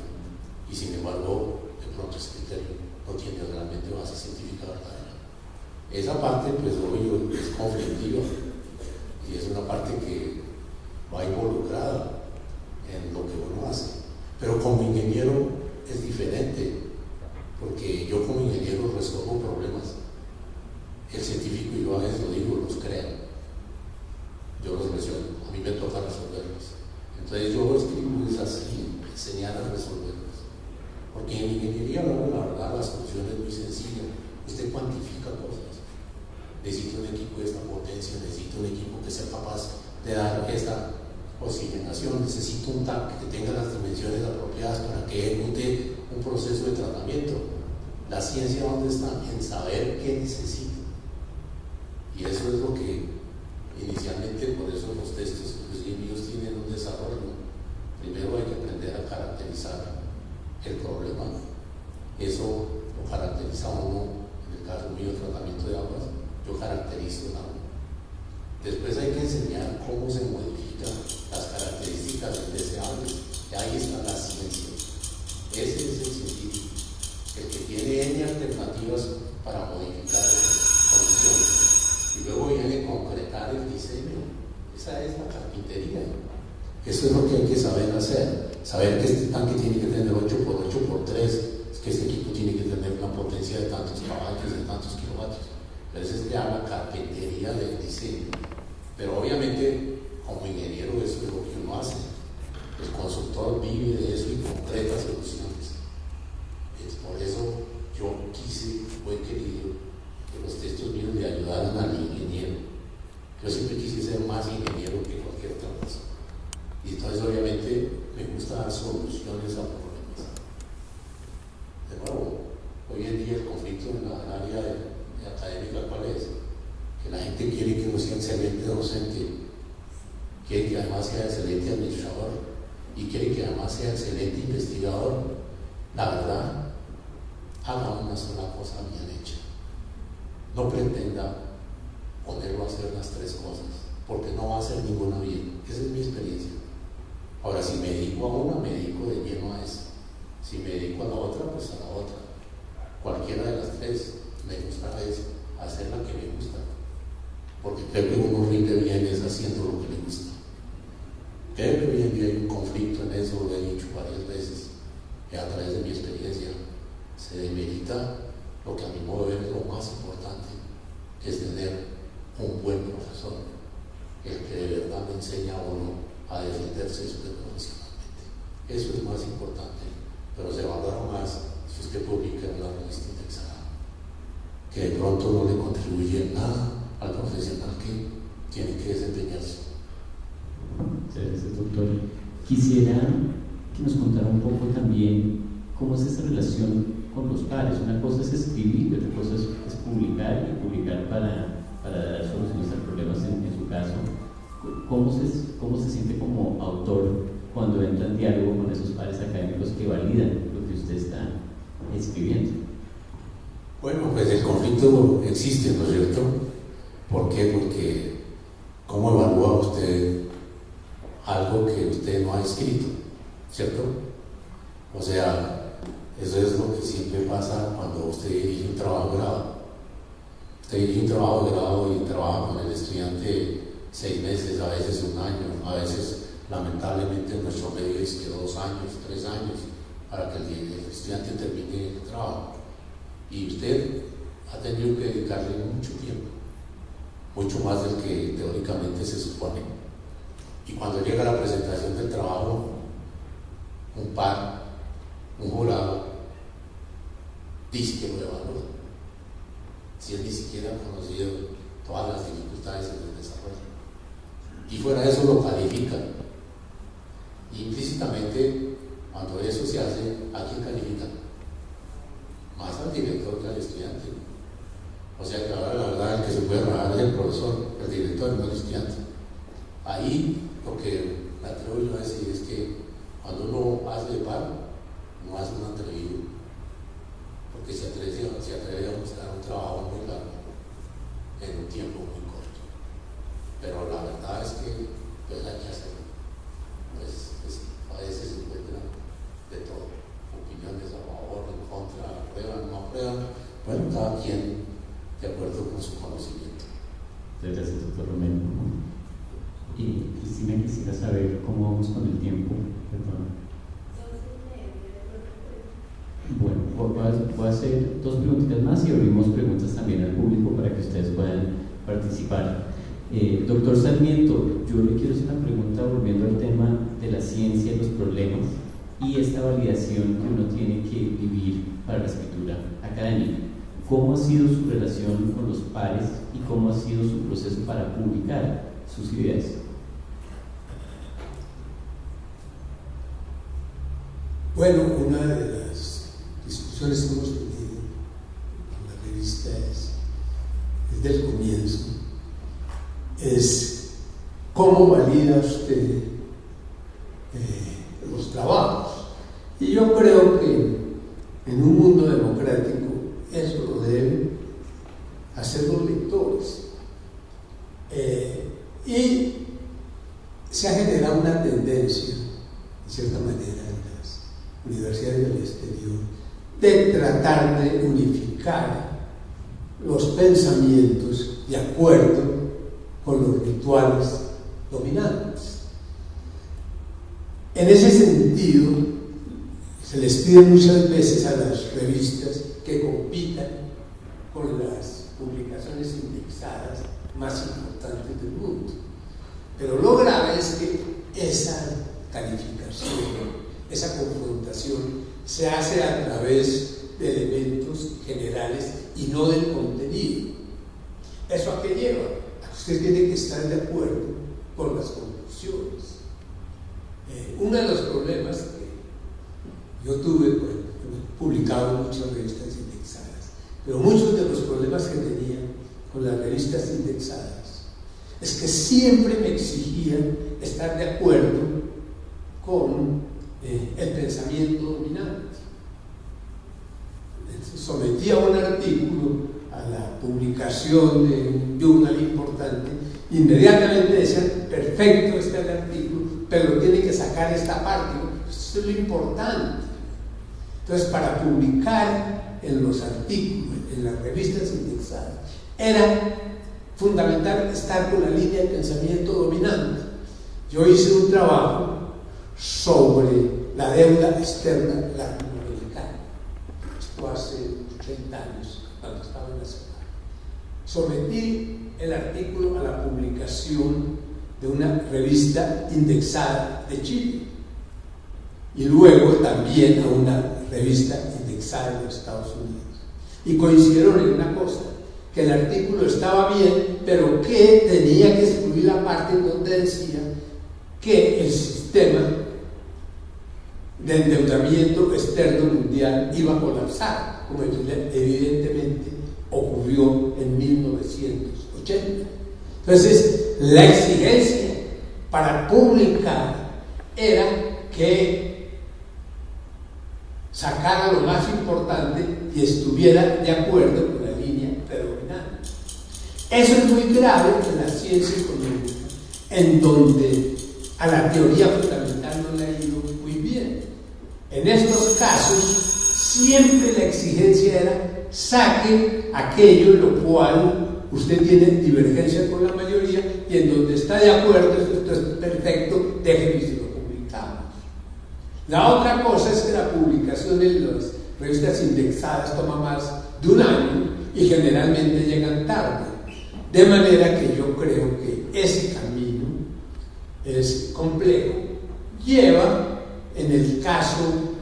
Y sin embargo, de pronto ese criterio no tiene realmente base científica verdadera. Esa parte, pues obvio, es conflictiva y es una parte que va involucrada en lo que uno hace. Pero como ingeniero es diferente, porque yo como ingeniero resuelvo problemas. El científico, yo a veces lo digo, los creo. Yo los resuelvo, a mí me toca resolverlos. Entonces yo escribo es así, enseñar a resolverlos. Porque en ingeniería, la verdad, la solución es muy sencilla. Usted cuantifica cosas. Necesito un equipo de esta potencia, necesito un equipo que sea capaz de dar esta oxigenación, necesito un tanque que tenga las dimensiones apropiadas para que ejecute un proceso de tratamiento. La ciencia, ¿dónde está? En saber qué necesita. Y eso es lo que inicialmente, por eso los textos míos tienen un desarrollo. Primero hay que aprender a caracterizar el problema. Eso lo caracteriza uno, en el caso mío, el tratamiento de aguas, yo caracterizo el agua. Después hay que enseñar cómo se modifican las características indeseables. Y ahí está la ciencia. Ese es el científico, el que tiene N alternativas para modificar esas condiciones. Y luego viene a concretar el diseño. Esa es la carpintería. Eso es lo que hay que saber hacer. Saber que este tanque tiene que tener 8x8x3, que este equipo tiene que tener una potencia de tantos caballos, de tantos kilovatios. Pero esa es ya la carpintería del diseño. Pero obviamente, como ingeniero, eso es lo que uno hace. El consultor vive de eso y concreta soluciones. Es por eso yo quise o he querido que los textos míos le ayudaran al ingeniero. Yo siempre quise ser más ingeniero que cualquier otra cosa. Y entonces, obviamente, me gusta dar soluciones a problemas. De nuevo, hoy en día el conflicto en la área académica, ¿cuál es? Que la gente quiere que uno sea excelente docente, quiere que además sea excelente administrador y quiere que además sea excelente investigador. La verdad, haga una sola cosa bien hecha. No pretenda ponerlo a hacer las tres cosas, porque no va a hacer ninguna bien. Esa es mi experiencia. Ahora, si me dedico a una, me dedico de lleno a eso. Si me dedico a la otra, pues a la otra. Cualquiera de las tres, me gusta es hacer la que me gusta. Porque creo que uno rinde bien es haciendo lo que le gusta. Creo que hoy en día hay un conflicto en eso, lo he dicho varias veces, que a través de mi experiencia se demerita lo que a mi modo de ver es lo más importante, que es tener un buen profesor, el que eso es más importante, pero se valora más si usted publica en la revista indexada, que de pronto no le contribuye en nada al profesional que tiene que desempeñarse. Gracias, doctor. Quisiera que nos contara un poco también cómo es esa relación con los pares. Una cosa es escribir, otra cosa es publicar, y publicar para dar soluciones a problemas en su caso. ¿Cómo se siente como autor cuando entra en diálogo con esos pares académicos que validan lo que usted está escribiendo? Bueno, pues el conflicto existe, ¿no es cierto? ¿Por qué? Porque ¿cómo evalúa usted algo que usted no ha escrito? ¿Cierto? O sea, eso es lo que siempre pasa cuando usted dirige un trabajo de grado. Usted dirige un trabajo de grado y trabaja con el estudiante 6 meses, a veces 1 año, a veces, lamentablemente, en nuestro medio es que 2 años, 3 años, para que el estudiante termine el trabajo. Y usted ha tenido que dedicarle mucho tiempo, mucho más del que teóricamente se supone. Y cuando llega la presentación del trabajo, un par, un jurado, dice que lo evalúa, si él ni siquiera ha conocido todas las dificultades en el desarrollo. Y fuera de eso lo califican. Y implícitamente, cuando eso se hace, ¿a quién califican? Más al director que al estudiante. O sea que ahora la verdad el que se puede rajar es el profesor, el director, no el estudiante. Ahí lo que me atrevo yo a decir es que cuando uno hace de paro, no hace un atrevido, porque se atreve a mostrar un trabajo muy largo en un tiempo muy corto. Pero la verdad es que pues hay que hacerlo. Pues, a veces se encuentra de todo, opiniones a favor, en contra, aprueban, no aprueban. Bueno, cada quien de acuerdo con su conocimiento. Gracias, doctor Romero. Y Cristina, quisiera saber cómo vamos con el tiempo. Perdón. Bueno, voy a hacer 2 preguntitas más y abrimos preguntas también al público para que ustedes puedan participar. Doctor Sarmiento, yo le quiero hacer una pregunta volviendo al tema de la ciencia, los problemas y esta validación que uno tiene que vivir para la escritura académica. ¿Cómo ha sido su relación con los pares y cómo ha sido su proceso para publicar sus ideas? Bueno, una de las discusiones que hemos tenido en la revista desde el comienzo es cómo valida usted los trabajos. Y yo creo que en un mundo democrático eso lo deben hacer los lectores. Y se ha generado una tendencia, de cierta manera, en las universidades del exterior, de tratar de unificar los pensamientos de acuerdo con los rituales dominantes. En ese sentido, se les pide muchas veces a las revistas que compitan con las publicaciones indexadas más importantes del mundo. Pero lo grave es que esa calificación, esa confrontación se hace a través de elementos generales y no del contenido. ¿Eso a qué lleva? A que usted tiene que estar de acuerdo con las conclusiones. Uno de los problemas que yo tuve, he publicado muchas revistas indexadas, pero muchos de los problemas que tenía con las revistas indexadas es que siempre me exigían estar de acuerdo con el pensamiento dominante. Sometía un artículo a la publicación de un journal importante, inmediatamente decían, perfecto está el artículo, pero tiene que sacar esta parte. Eso es lo importante. Entonces, para publicar en los artículos, en las revistas indexadas, era fundamental estar con la línea de pensamiento dominante. Yo hice un trabajo sobre la deuda externa latinoamericana. Esto hace 30 años, cuando estaba en la ciudad. Sometí el artículo a la publicación de una revista indexada de Chile. y luego también a una revista indexada en los Estados Unidos. Y coincidieron en una cosa, que el artículo estaba bien, pero que tenía que excluir la parte en donde decía que el sistema de endeudamiento externo mundial iba a colapsar, como evidentemente ocurrió en 1980. Entonces, la exigencia para publicar era que sacara lo más importante y estuviera de acuerdo con la línea predominante. Eso es muy grave en la ciencia económica, en donde a la teoría fundamental no le ha ido muy bien. En estos casos, siempre la exigencia era saque aquello en lo cual usted tiene divergencia con la mayoría y en donde está de acuerdo, esto es perfecto, déjeme si lo publicamos. La otra cosa es que la publicación en las revistas indexadas toma más de un año y generalmente llegan tarde. De manera que yo creo que ese camino es complejo. Lleva, en el caso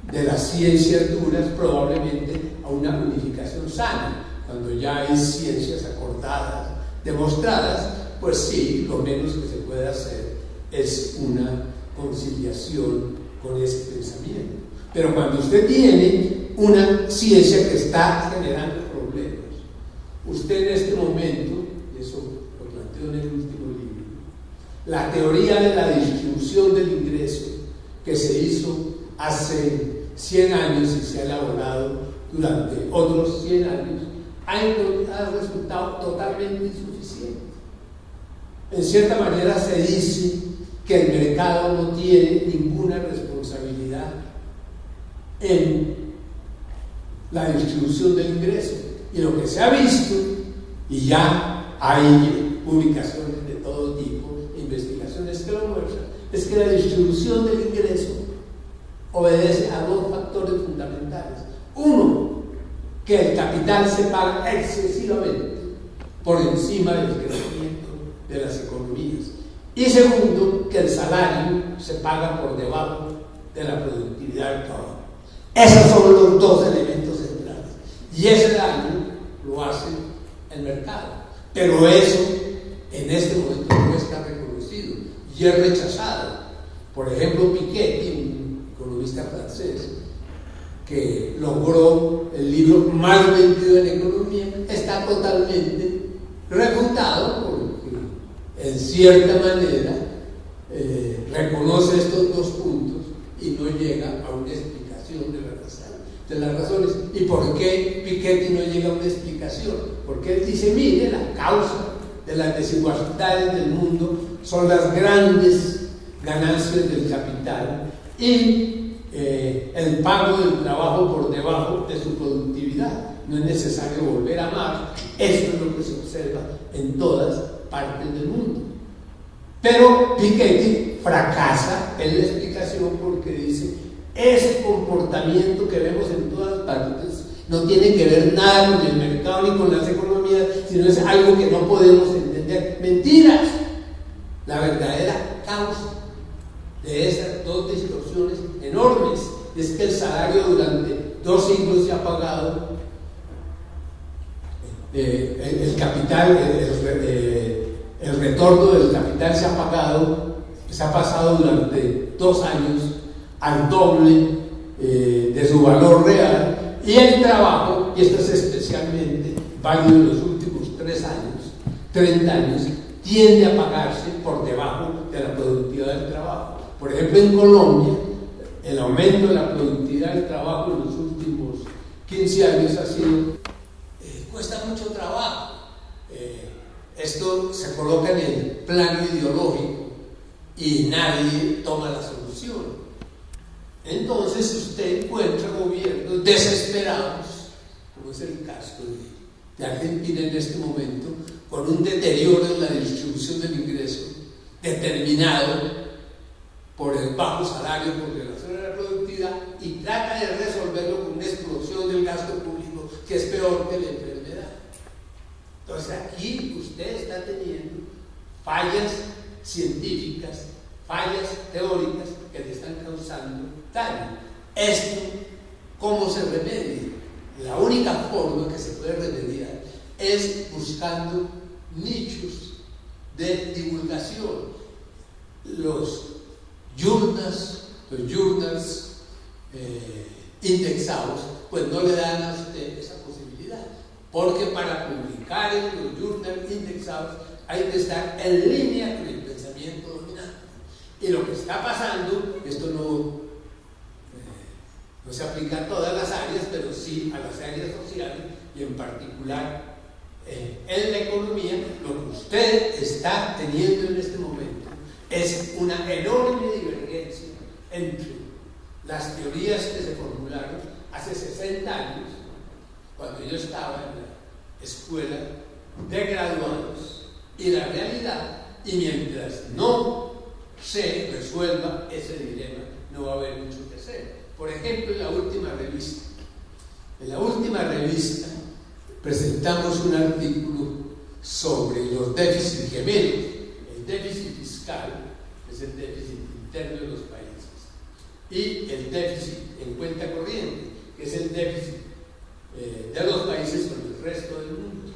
de las ciencias duras, probablemente a una unificación sana. Cuando ya hay ciencias acordadas, demostradas, pues sí, lo menos que se puede hacer es una conciliación con ese pensamiento. Pero cuando usted tiene una ciencia que está generando problemas, usted en este momento, eso lo planteo en el último libro, la teoría de la distribución del ingreso que se hizo hace 100 años y se ha elaborado durante otros 100 años, ha resultado totalmente insuficiente. En cierta manera se dice que el mercado no tiene ninguna responsabilidad en la distribución del ingreso. Y lo que se ha visto, y ya hay publicaciones de todo tipo, investigaciones que lo muestran, es que la distribución del ingreso obedece a dos factores fundamentales. Uno, que el capital se paga excesivamente por encima del crecimiento de las economías. Y segundo, que el salario se paga por debajo de la productividad del trabajo. Esos son los dos elementos centrales. Y ese daño lo hace el mercado. Pero eso en este momento no está reconocido y es rechazado. Por ejemplo, Piketty, un economista francés, que logró el libro más vendido en economía, está totalmente refutado porque en cierta manera reconoce estos dos puntos y no llega a una explicación de las razones. ¿Y por qué Piketty no llega a una explicación? Porque él dice, mire, la causa de las desigualdades del mundo son las grandes ganancias del capital y el pago del trabajo por debajo de su productividad. No es necesario volver a Marx. Eso es lo que se observa en todas partes del mundo. Pero Piketty fracasa en la explicación porque dice, ese comportamiento que vemos en todas partes no tiene que ver nada con el mercado ni con las economías, sino es algo que no podemos entender. Mentiras. La verdadera causa de esas dos distorsiones enormes es que el salario durante 2 siglos se ha pagado, el capital, el retorno del capital se ha pasado durante 2 años al doble de su valor real, y el trabajo, y esto es especialmente válido en los últimos 30 años, tiende a pagarse por debajo de la productividad del trabajo. Por ejemplo, en Colombia, el aumento de la productividad del trabajo en los últimos 15 años ha sido, cuesta mucho trabajo. Esto se coloca en el plano ideológico y nadie toma la solución. Entonces usted encuentra gobiernos desesperados, como es el caso de Argentina en este momento, con un deterioro en la distribución del ingreso determinado por el bajo salario, por relación a la productividad, y trata de resolverlo con una explosión del gasto público que es peor que la enfermedad. Entonces aquí usted está teniendo fallas científicas, fallas teóricas que le están causando daño. Esto, ¿cómo se remedia? La única forma que se puede remediar es buscando nichos de divulgación. Los journals indexados, pues no le dan a usted esa posibilidad, porque para publicar en los journals indexados hay que estar en línea con el pensamiento dominante. Y lo que está pasando, esto no se aplica a todas las áreas, pero sí a las áreas sociales y en particular en la economía, lo que usted está teniendo en este momento es una enorme divergencia entre las teorías que se formularon hace 60 años, cuando yo estaba en la escuela de graduados, y la realidad, y mientras no se resuelva ese dilema, no va a haber mucho que hacer. Por ejemplo, en la última revista presentamos un artículo sobre los déficits gemelos. El déficit fiscal es el déficit interno de los países, y el déficit en cuenta corriente, que es el déficit de los países con el resto del mundo.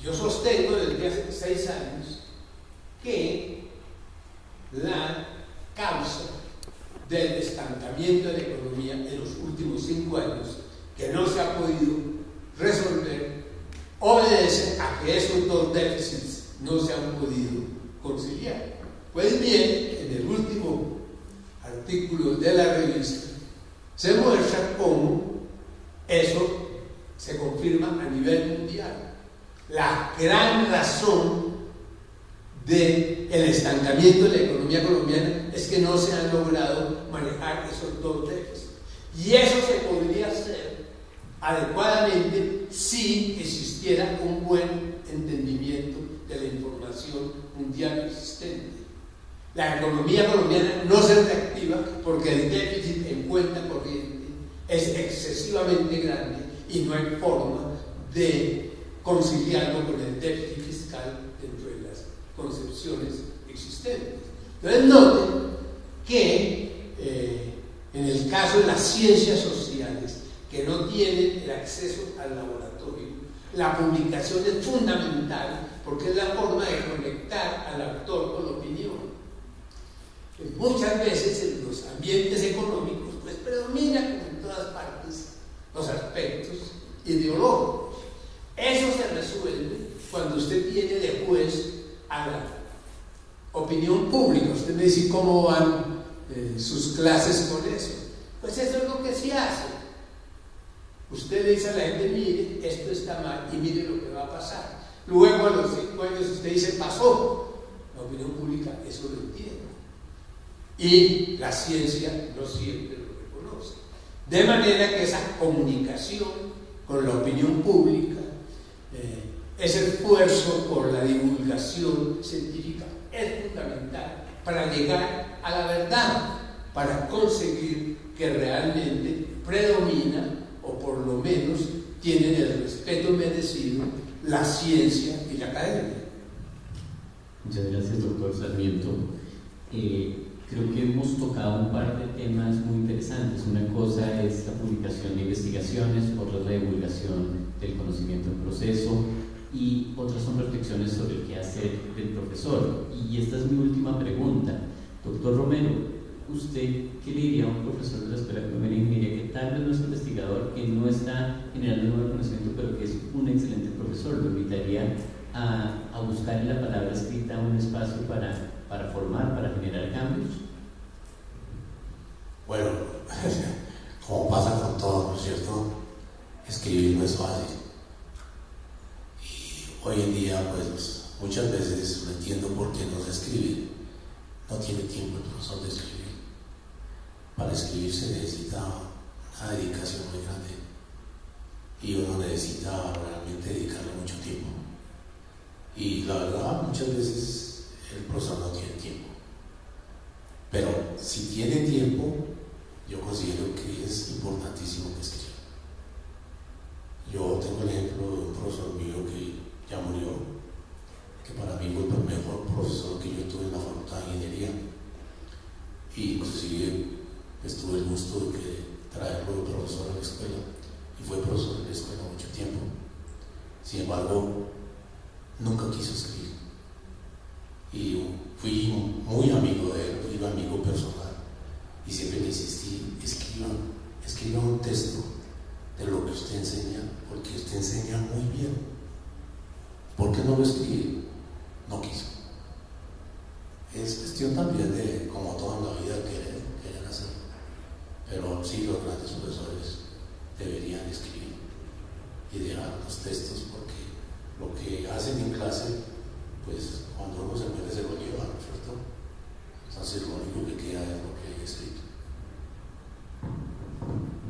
Yo sostengo desde hace 6 años que la causa del estancamiento de la economía en los últimos 5 años, que no se ha podido resolver, obedece a que esos dos déficits no se han podido conciliar. Pues bien, en el último artículo de la revista se muestra cómo eso se confirma a nivel mundial. La gran razón del estancamiento de la economía colombiana es que no se han logrado manejar esos dos déficits. Y eso se podría hacer adecuadamente si existiera un buen entendimiento de la información mundial existente. La economía colombiana no se reactiva porque el déficit en cuenta corriente es excesivamente grande y no hay forma de conciliarlo con el déficit fiscal dentro de las concepciones existentes. Entonces noten que en el caso de las ciencias sociales, que no tienen el acceso al laboratorio, la publicación es fundamental porque es la forma de conectar al actor con la opinión. Muchas veces en los ambientes económicos pues predomina, como en todas partes, los aspectos ideológicos. Eso se resuelve cuando usted tiene de juez a la opinión pública. Usted me dice cómo van sus clases con eso. Pues eso es lo que se hace. Usted le dice a la gente, mire, esto está mal y mire lo que va a pasar. Luego a los 5 años usted dice, pasó. La opinión pública eso lo entiende. Y la ciencia no siempre lo reconoce. De manera que esa comunicación con la opinión pública, ese esfuerzo por la divulgación científica es fundamental para llegar a la verdad, para conseguir que realmente predomina, o por lo menos tienen el respeto merecido, la ciencia y la academia. Muchas gracias, doctor Sarmiento. Creo que hemos tocado un par de temas muy interesantes. Una cosa es la publicación de investigaciones, otra es la divulgación del conocimiento en proceso, y otras son reflexiones sobre el quehacer del profesor. Y esta es mi última pregunta. Doctor Romero, ¿usted qué le diría a un profesor de la Escuela Colombiana de Ingeniería que tal vez no es investigador, que no está generando nuevo conocimiento, pero que es un excelente profesor? ¿Lo invitaría a buscar en la palabra escrita un espacio para formar, para generar cambios? Bueno, como pasa con todo, ¿no es cierto? Escribir no es fácil. Y hoy en día, pues, muchas veces no entiendo por qué no se escribe. No tiene tiempo el profesor de escribir. Para escribir se necesita una dedicación muy grande. Y uno necesita realmente dedicarle mucho tiempo. Y la verdad, muchas veces el profesor no tiene tiempo. Pero si tiene tiempo, yo considero que es importantísimo que escriba. Yo tengo el ejemplo de un profesor mío que ya murió, que para mí fue el mejor profesor que yo tuve en la Facultad de Ingeniería. y inclusive tuve el gusto de traerlo de profesor a la escuela, y fue profesor de la escuela mucho tiempo. Sin embargo, nunca quiso escribir, y fui muy amigo de él, fui amigo personal, y siempre le insistí: escriba un texto de lo que usted enseña, porque usted enseña muy bien. ¿Por qué no lo escribe? No quiso. Es cuestión también de, como todo en la vida, querer hacerlo. Pero sí, los grandes profesores deberían escribir y dejar los textos, porque lo que hacen en clase, pues cuando uno se muere se lo lleva, ¿no es cierto? Entonces lo único que queda es lo que hay escrito.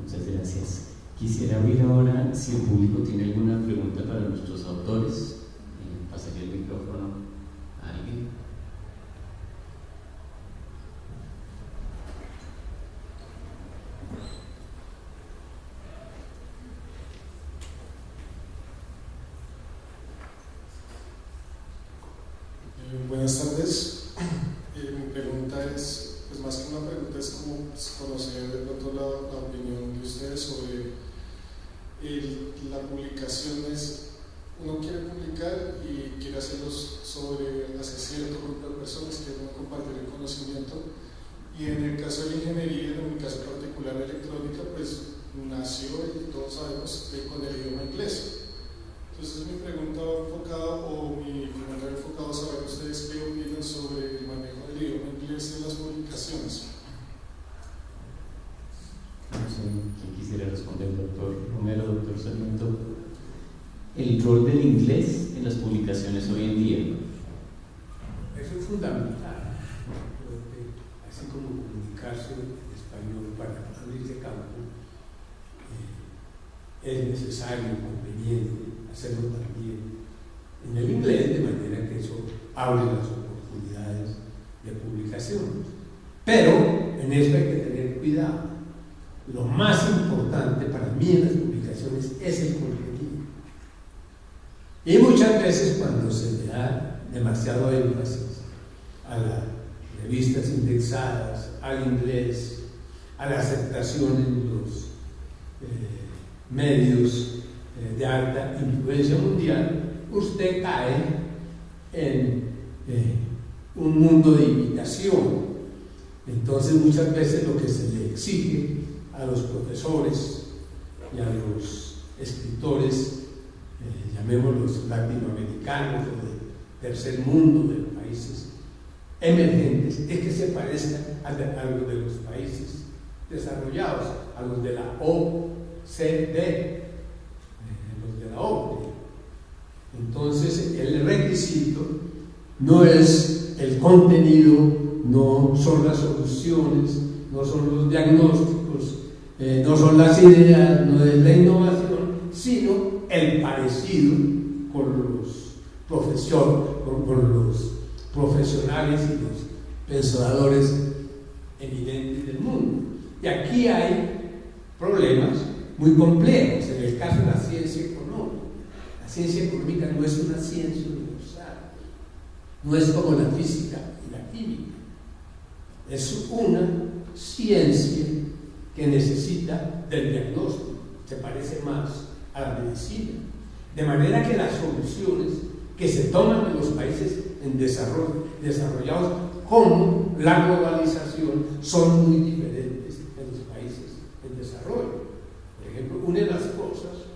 Muchas gracias. Quisiera abrir ahora, si el público tiene alguna pregunta para nuestros autores. Pasaría el micrófono a alguien. Buenas tardes. Mi pregunta es, pues más que una pregunta, es como conocer de pronto la opinión de ustedes sobre la publicación. Uno quiere publicar y quiere hacerlos hacia cierto grupo de personas que van a compartir el conocimiento, y en el caso de la ingeniería, en mi caso particular electrónica, pues nació, y todos sabemos, con el idioma inglés. Entonces mi pregunta va enfocada, o mi comentario enfocado a saber ustedes qué opinan sobre el manejo del idioma inglés en las publicaciones. No sé quién quisiera responder, doctor Romero, doctor Sarmiento. El rol del inglés en las publicaciones hoy en día. Eso es fundamental. Creo que así como comunicarse en español para abrirse campo, es necesario, conveniente hacerlo también en el inglés, de manera que eso abre las oportunidades de publicación. Pero en eso hay que tener cuidado. Lo más importante para mí en las publicaciones es el contenido. Y muchas veces, cuando se le da demasiado énfasis a las revistas indexadas, al inglés, a la aceptación en los medios de alta influencia mundial, usted cae en un mundo de imitación. Entonces, muchas veces lo que se le exige a los profesores y a los escritores, llamémoslos latinoamericanos o de tercer mundo, de los países emergentes, es que se parezcan a los de los países desarrollados, a los de la OCDE, los de la OCDE. Entonces, el requisito no es el contenido, no son las soluciones, no son los diagnósticos, no son las ideas, no es la innovación, sino el parecido con los profesionales y los pensadores eminentes del mundo. Y aquí hay problemas muy complejos. En el caso de la ciencia económica, la ciencia económica no es una ciencia universal, no es como la física y la química, es una ciencia que necesita del diagnóstico, se parece más a la medicina, de manera que las soluciones que se toman en los países en desarrollados, como la globalización, son muy diferentes en los países en desarrollo. Por ejemplo, una de las cosas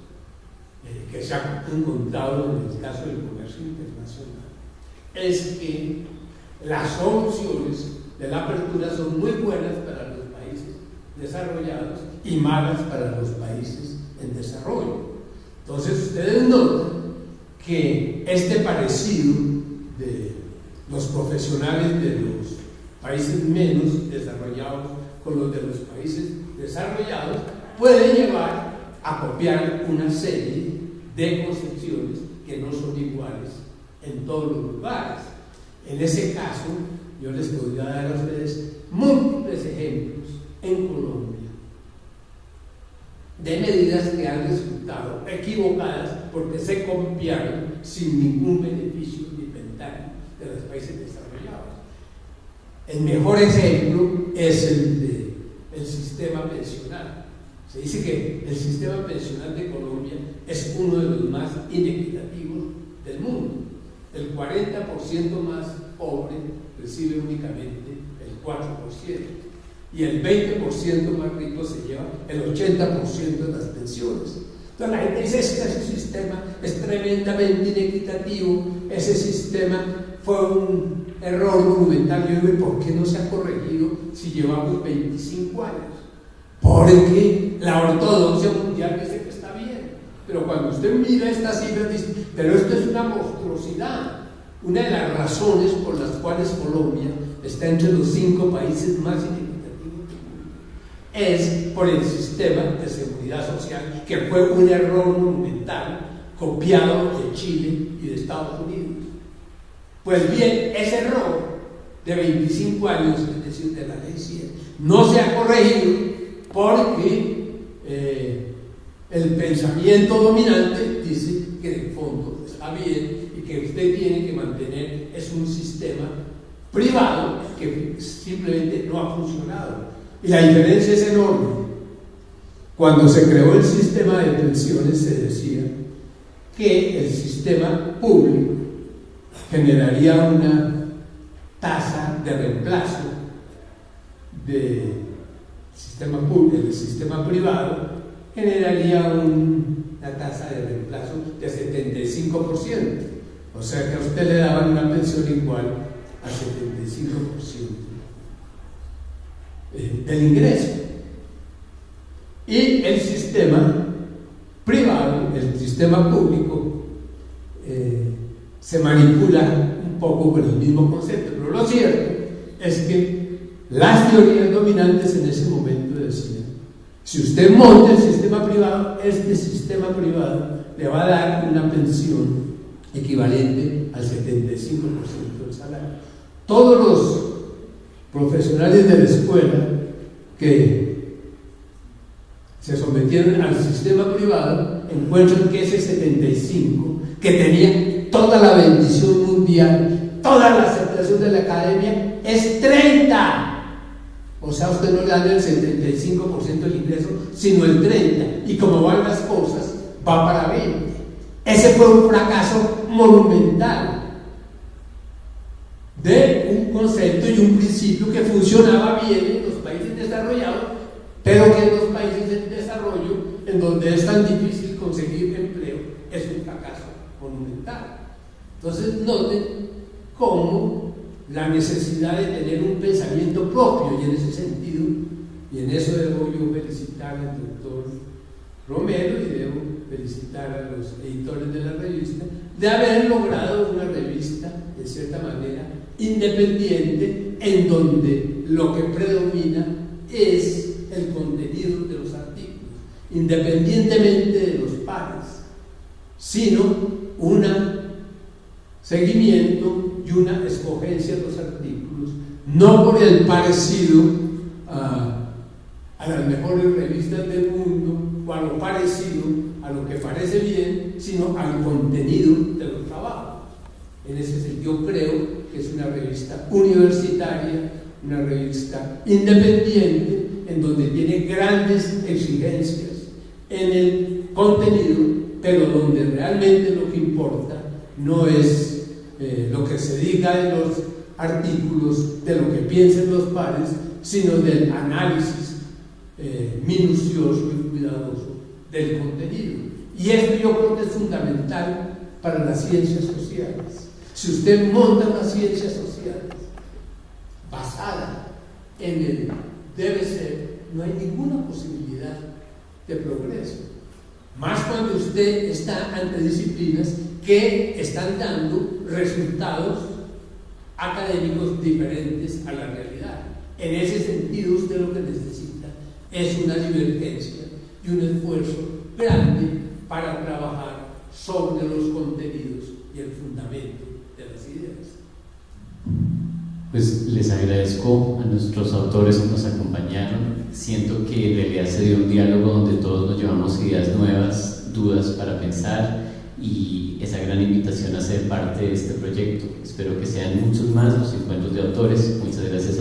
que se ha encontrado en el caso del comercio internacional es que las soluciones de la apertura son muy buenas para los países desarrollados y malas para los países en desarrollo. Entonces, ustedes notan que este parecido de los profesionales de los países menos desarrollados con los de los países desarrollados puede llevar a copiar una serie de concepciones que no son iguales en todos los lugares. En ese caso, yo les podría dar a ustedes múltiples ejemplos en Colombia de medidas que han resultado equivocadas porque se copiaron sin ningún beneficio ni ventaja de los países desarrollados. El mejor ejemplo es el sistema pensional. Se dice que el sistema pensional de Colombia es uno de los más inequitativos del mundo. El 40% más pobre recibe únicamente el 4%, y el 20% más rico se lleva el 80% de las pensiones. Entonces la gente dice, ese sistema es tremendamente inequitativo, ese sistema fue un error monumental. Yo digo, ¿y por qué no se ha corregido si llevamos 25 años? Porque la ortodoxia mundial dice que está bien, pero cuando usted mira estas cifras dice, pero esto es una monstruosidad. Una de las razones por las cuales Colombia está entre los 5 países más inequitativos del mundo es por el sistema de seguridad social, que fue un error monumental copiado de Chile y de Estados Unidos. Pues bien, ese error de 25 años, es decir, de la ley 100, no se ha corregido porque el pensamiento dominante dice que en el fondo está bien y que usted tiene que mantener es un sistema privado que simplemente no ha funcionado. Y la diferencia es enorme. Cuando se creó el sistema de pensiones se decía que el sistema público generaría una tasa de reemplazo del sistema público, del sistema privado generaría una tasa de reemplazo de 75%, o sea que a usted le daban una pensión igual al 75% del ingreso. Y el sistema privado, el sistema público, se manipula un poco con el mismo concepto, pero lo cierto es que las teorías dominantes en ese momento decían, si usted monta el sistema privado, este sistema privado le va a dar una pensión equivalente al 75% del salario. Todos los profesionales de la escuela que se sometieron al sistema privado encuentran que ese 75, que tenía toda la bendición mundial, toda la aceptación de la academia, es 30. O sea, usted no le da el 75% del ingreso, sino el 30%. Y como van las cosas, va para 20%. Ese fue un fracaso monumental de un concepto y un principio que funcionaba bien en los países desarrollados, pero que en los países en desarrollo, en donde es tan difícil conseguir empleo, es un fracaso monumental. Entonces, noten cómo la necesidad de tener un pensamiento propio, y en ese sentido, y en eso debo yo felicitar al doctor Romero y debo felicitar a los editores de la revista, de haber logrado una revista, de cierta manera, independiente, en donde lo que predomina es el contenido de los artículos, independientemente de los pares, sino un seguimiento y una escogencia de los artículos, no por el parecido a las mejores revistas del mundo o a lo parecido a lo que parece bien, sino al contenido de los trabajos. En ese sentido creo que es una revista universitaria, una revista independiente, en donde tiene grandes exigencias en el contenido, pero donde realmente lo que importa no es lo que se diga en los artículos, de lo que piensen los pares, sino del análisis minucioso y cuidadoso del contenido. Y esto yo creo que es fundamental para las ciencias sociales. Si usted monta las ciencias sociales basada en el debe ser, no hay ninguna posibilidad de progreso. Más cuando usted está ante disciplinas que están dando resultados académicos diferentes a la realidad. En ese sentido, usted lo que necesita es una divergencia y un esfuerzo grande para trabajar sobre los contenidos y el fundamento de las ideas. Pues les agradezco a nuestros autores que nos acompañaron. Siento que en realidad se dio un diálogo donde todos nos llevamos ideas nuevas, dudas para pensar, y esa gran invitación a ser parte de este proyecto. Espero que sean muchos más los encuentros de autores. Muchas gracias.